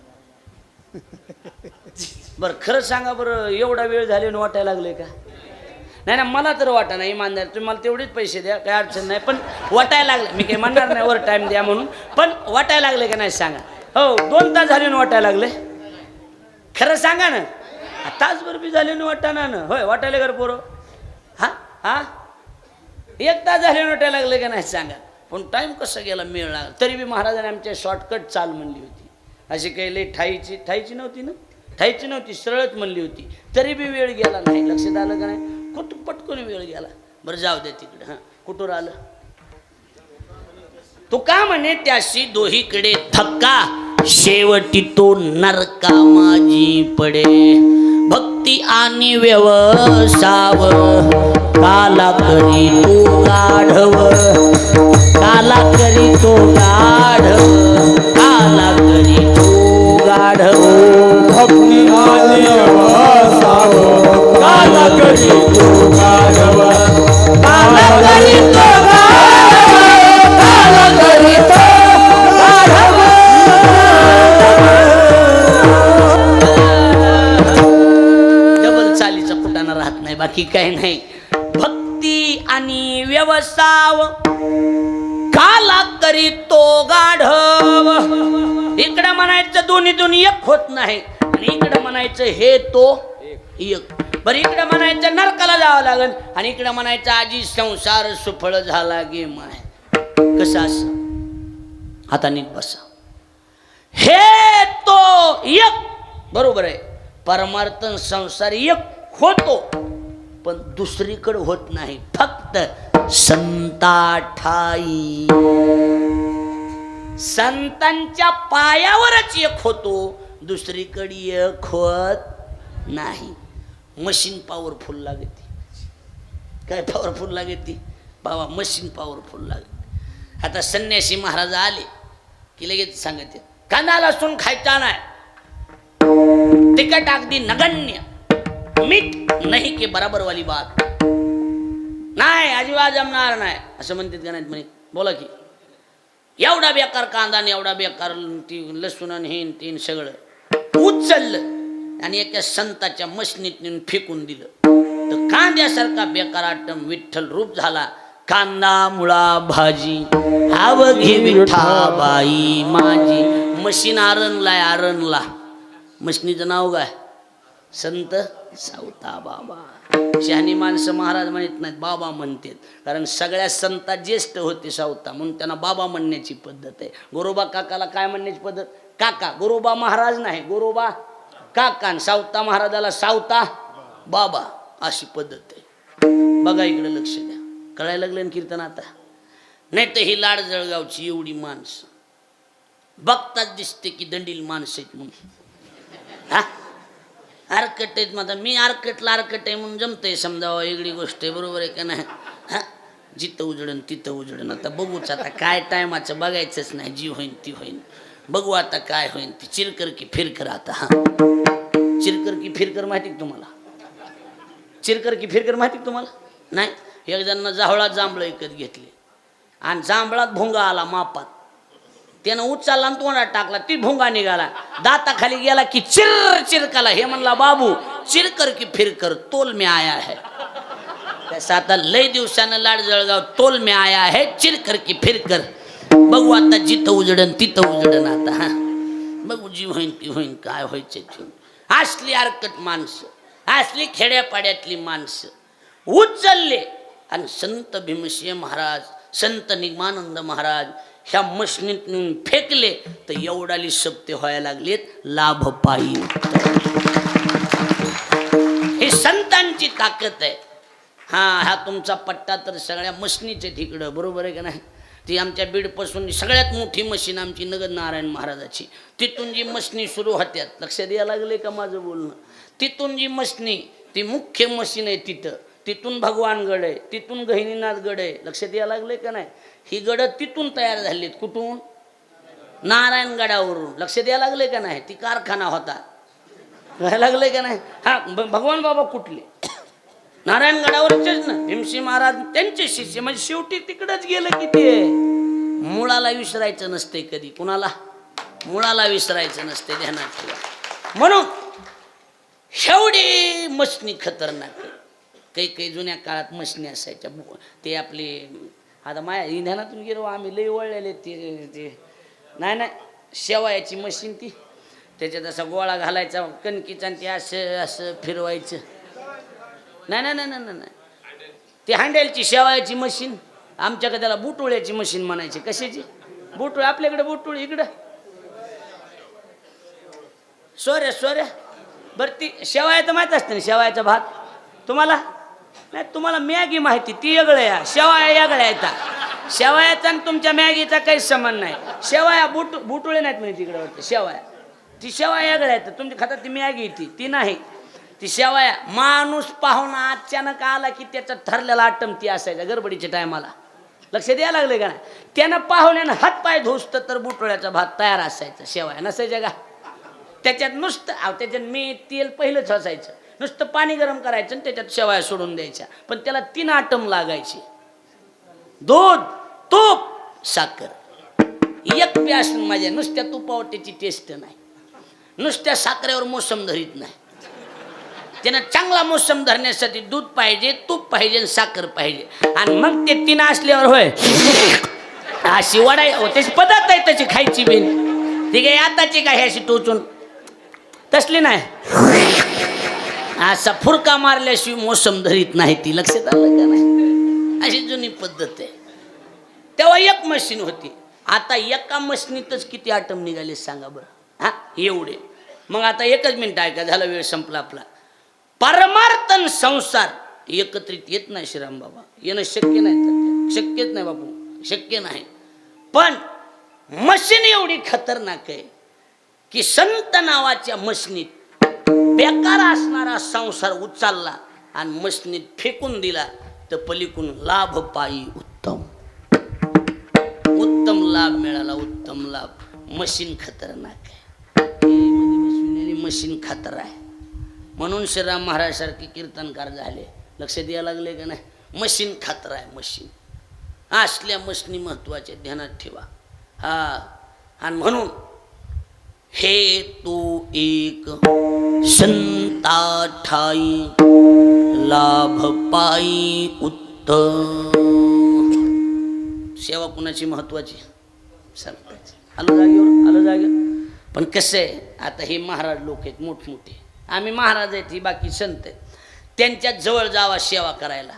बरं खरं सांगा बरं, एवढा वेळ झाले वाटायला लागले का? नाही ना, मला तर वाटा नाही इमानदार. तुम्ही मला तेवढेच पैसे द्या, काही अडचण नाही, पण वाटायला लागले. मी काही म्हणणार नाही वर टाइम द्या म्हणून, पण वाटायला लागले का नाही सांगा? हो, 2 तास झाले वाटायला लागले. खरं सांगा ना, तासभर बी झाले वाटाना ना? होय, वाटायला कर पोरं. हा हा 1 तास झाले वाटायला लागले का नाही सांगा? पण टाइम कसा गेला मेळ लागला. तरी बी महाराजांनी आमच्या शॉर्टकट चाल म्हणली होती. अशी काही लई ठाईची नव्हती ना, ठाईची नव्हती, सरळच म्हणली होती. तरी बी वेळ गेला नाही. लक्षात आलं का नाही? कुठं पटकून वेळ गेला. बरं जाऊ दे तिकडे. हां, कुठून आलं? तो का म्हणे त्याशी दोहीकडे धक्का, शेवटी तो नरका माझी पडे. भक्ती आणि व्यवसाव काला करी तो गाढव, काला करी तो गाढव, काला करी तो गाढव. भक्ती आणि व्यवसाव काला करी तो गाढव, काला करी तो गाढव, काला करी तो गाढव. डबल चालीचा कुटाणा राहत नाही, बाकी काही नाही. भक्ती आणि व्यवसाव काला करी तो गाढव. इकडं म्हणायचं दोन्ही एक होत नाही, आणि इकडं म्हणायचं हे तो एक. बरं, इकडं म्हणायचं नरकाला जावं लागेल, आणि इकडं म्हणायचं आजी संसार सुफळ झाला गे माय. कसं असं? आता नीट बसा. हे तो एक बरोबर आहे. परमार्थ संसार एक होतो, पण दुसरीकडे होत नाही. फक्त संता ठाई, संतांच्या पायावरच एक होतो, दुसरीकडे एक होत नाही. मशीन पॉवरफुल लागते. काय पॉवरफुल लागते बाबा? मशीन पॉवरफुल लागते. आता संन्यासी महाराज आले की लगेच सांगते, कांदा लसूण खायचा नाही, तिखट अगदी नगण्य, मीठ नाही के बराबर वाली बात नाही, अजिबात जमणार नाही असं म्हणतात का नाहीत? म्हणे बोला की, एवढा बेकार कांदा आणि एवढा बेकार लसूण आणि हेन तीन सगळं उचललं आणि एका संताच्या मशनीत नेऊन फेकून दिलं, तर कांद्यासारखा बेकार आटम विठ्ठल रूप झाला. कांदा मुळा भाजी अवघी विठाबाई माझी. मशीन आरणलाय, आरणला. मशनीचं नाव काय? संत सावता बाबा. शहाणी माणसं महाराज म्हणत नाहीत, बाबा म्हणतात. कारण सगळ्या संता ज्येष्ठ होते सावता, म्हणून त्यांना बाबा म्हणण्याची पद्धत आहे. गोरोबा काकाला काय म्हणण्याची पद्धत? काका. गोरोबा महाराज नाही, गोरोबा काका. आणि सावता महाराजाला सावता बाबा, अशी पद्धत आहे. बघा इकडे लक्ष द्या. कळायला लागलं ना कीर्तन आता. नाही तर ही लाड जळगावची एवढी माणसं बघताच दिसते की दंडील माणसं आहेत म्हणून. हा आरकट आहेत. माझा मी आरकटला आरकट आहे म्हणून जमतंय समजावं, वेगळी गोष्ट आहे. बरोबर आहे का नाही? हा जिथं उजडन तिथं उजडन. आता बघूच, आता काय टायमाचं बघायचंच नाही. जी होईन ती होईन. बघू आता काय होईन ती. चिरकर की फिरकर. आता हा चिरकर की फिरकर माहिती का तुम्हाला? चिरकर की फिरकर माहिती का तुम्हाला? नाही. एक जणांना जांभळात जांभळं विकत घेतले आणि जांभळात भोंगा आला मापात. त्यानं उचलला आणि तोंडात टाकला, ती भोंगा निघाला. दाताखाली गेला की चिर चिरकाला. हे म्हणला बाबू चिरकर की फिरकर तोल में आया है. त्याचा आता लय दिवसानं लाड जळगाव तोल में आया है, चिरकर की फिरकर. बघू आता जिथं उजडन तिथं उजडन. आता हा बघू जी होईन ती होईन. काय व्हायचं. असली आरकट माणसं, असली खेड्यापाड्यातली माणसं उचलले आणि संत भीमसेन महाराज, संत निगमानंद महाराज ह्या मशनीत नेऊन फेकले. तर एवढाली शब्द व्हायला लागलेत लाभ पायी. हे संतांची ताकद आहे. हा तुमचा पट्टा तर सगळ्या मशनीच आहेत इकडं. बरोबर आहे का नाही? ती आमच्या बीडपासून सगळ्यात मोठी मशीन आमची नगद नारायण महाराजाची. तिथून जी मशनी सुरू होत्यात, लक्ष द्यायला लागले का माझं बोलणं? तिथून जी मशनी, ती मुख्य मशीन आहे तिथं. तिथून भगवानगड आहे, तिथून गहिनीनाथ गड आहे. लक्ष द्यायला लागले का नाही? ही गड तिथून तयार झालीत. कुठून? नारायणगडावरून. लक्ष द्यायला लागले का नाही? ती कारखाना होता. व्हायला लागले का नाही? हा भगवान बाबा कुठले? नारायणगडावरचेच ना. भीमसेन महाराज त्यांचे शिष्य. म्हणजे शेवटी तिकडच गेलं की ते मुळाला विसरायचं नसते कधी. कुणाला? मुळाला विसरायचं नसते. ध्यानात ठेवा. म्हणून शेवटी मशनी खतरनाक आहे. काही जुन्या काळात मशनी असायच्या. ते आपले आता माया इंधनातून गेलो आम्ही, लई वळलेले. ते नाही शेवायाची मशीन ती. त्याच्यात असा गोळा घालायचा कणकीचा आणि ते असं फिरवायचं. नाही ते हँडलची शेवायाची मशीन. आमच्याकडे त्याला बुटोळ्याची मशीन म्हणायची. कशाची? बुटोळे. आपल्याकडे बुटोळे. इकडं सोऱ्या. बरं ती शेवाया तर माहीत असते ना, शेवायाचा भात तुम्हाला? नाही, तुम्हाला मॅगी माहिती, ती वेगळं आहे. शेवाया वेगळ्या येतात. शेवायाचा आणि तुमच्या मॅगीचा काहीच संबंध नाही. शेवाया बुटोळे नाहीत म्हणजे तिकडे वाटतं. शेवाया ती शेवाया वेगळ्या येतात. तुमच्या खातात ती मॅगी ती नाही. ती शेवाया माणूस पाहुणा अचानक आला की त्याचा ठरलेला आटम ती असायचा गडबडीच्या टायमाला. लक्ष द्यायला लागले का नाही? त्यानं पाहुण्यानं हातपाय धुसतं तर बुटोळ्याचा भात तयार असायचा. शेवाया नसायच्या का? त्याच्यात नुसतं त्याच्यात मीठ तेल पहिलंच असायचं. नुसतं पाणी गरम करायचं आणि त्याच्यात शेवाया सोडून द्यायच्या. पण त्याला 3 आटम लागायचे. दूध, तूप, साखर. एक प्यासून माझ्या नुसत्या तुपावर त्याची टेस्ट नाही. नुसत्या साखरेवर मोसम धरीत नाही. त्यानं चांगला मोसम धरण्यासाठी दूध पाहिजे, तूप पाहिजे, साखर पाहिजे. आणि मग ते 3 असल्यावर होय अशी वडाय त्याची पदार्थ आहे त्याची खायची बिन. ती काही आताची काय अशी टोचून तसली नाही. असा फुरका मारल्याशिवाय मोसम धरीत नाही ती. लक्षात आलं का नाही? अशी जुनी पद्धत आहे. तेव्हा एक मशीन होती. आता एका मशीनीतच किती आटम निघाले सांगा बरं? हा एवढे. मग आता एकच मिनिट ऐका, झाला वेळ संपला आपला. परमार्थन संसार एकत्रित येत नाही श्रीराम बाबा. येणं शक्य नाही. शक्यच नाही बापू, शक्य नाही. पण मशीन एवढी खतरनाक आहे की संत नावाच्या मशनीत बेकार असणारा संसार उचलला आणि मशनीत फेकून दिला तर पलीकडून लाभ पायी उत्तम लाभ मिळाला. उत्तम लाभ. मशीन खतरनाक आहे. मशीन खतर आहे. म्हणून श्रीराम महाराज सारखे कीर्तनकार झाले. लक्ष द्यायला लागले का नाही? मशीन खतर आहे. मशीन असल्या मशनी महत्वाच्या. ध्यानात ठेवा. हा आणि म्हणून हे तू एक संता ठाई लाभ पायी उत्तम. सेवा कुणाची महत्वाची? संतांची. आलो जागेवर. पण कसं आहे आता हे महाराज लोक आहेत मोठमोठे. आम्ही महाराज आहेत, ही बाकी संत आहेत. त्यांच्या जवळ जावा सेवा करायला,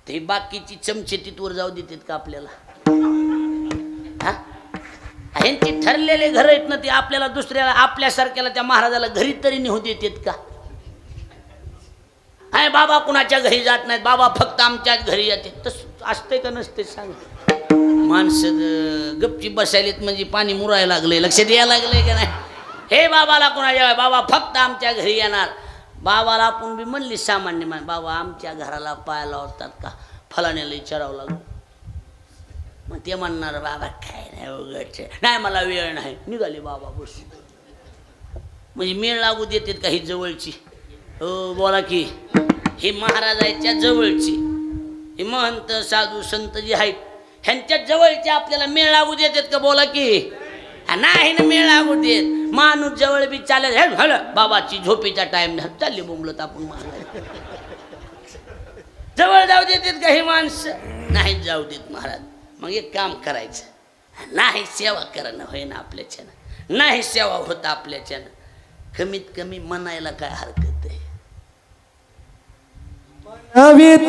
ते बाकीची चमचे तिथवर जाऊ देतात का आपल्याला? हा ह्यांची ठरलेले घर आहेत ना ते आपल्याला दुसऱ्याला आपल्यासारख्याला त्या महाराजाला घरी तरी नेऊ देतात का? आहे बाबा कुणाच्या घरी जात नाहीत, बाबा फक्त आमच्याच घरी येते. तसं असते का नसते सांग? माणसं गपची बसायलेत म्हणजे पाणी मुरायला लागले, लक्षात यायला लागले का नाही? हे बाबाला कुणाच्या, बाबा फक्त आमच्या घरी येणार. बाबाला आपण बी म्हणली सामान्य मान, बाबा आमच्या घराला पाय लावतात का? फलाण्याला विचारावं लागलं. मग ते म्हणणार बाबा काय नाही उघडचे, नाही मला वेळ नाही, निघाले बाबा बस. म्हणजे मेळ लागू देतात का ही जवळची? हो बोला की, हे महाराजाच्या जवळची, हे महंत साधू संत जे आहेत ह्यांच्या जवळचे आपल्याला मेळ लागू देतात का? बोला की नाही ना मेळ लागू देत. माणूस जवळ बी चालेल, हे झालं बाबाची झोपेचा टाइम चालली बोंबलत आपण महाराज. जवळ जाऊ देतात का हे माणसं? नाही जाऊ देत महाराज. मग एक काम करायचं, नाही सेवा करणं होय ना आपल्याच्यानं, नाही सेवा होता आपल्याच्यानं, कमीत कमी म्हणायला काय हरकत आहे? नवीत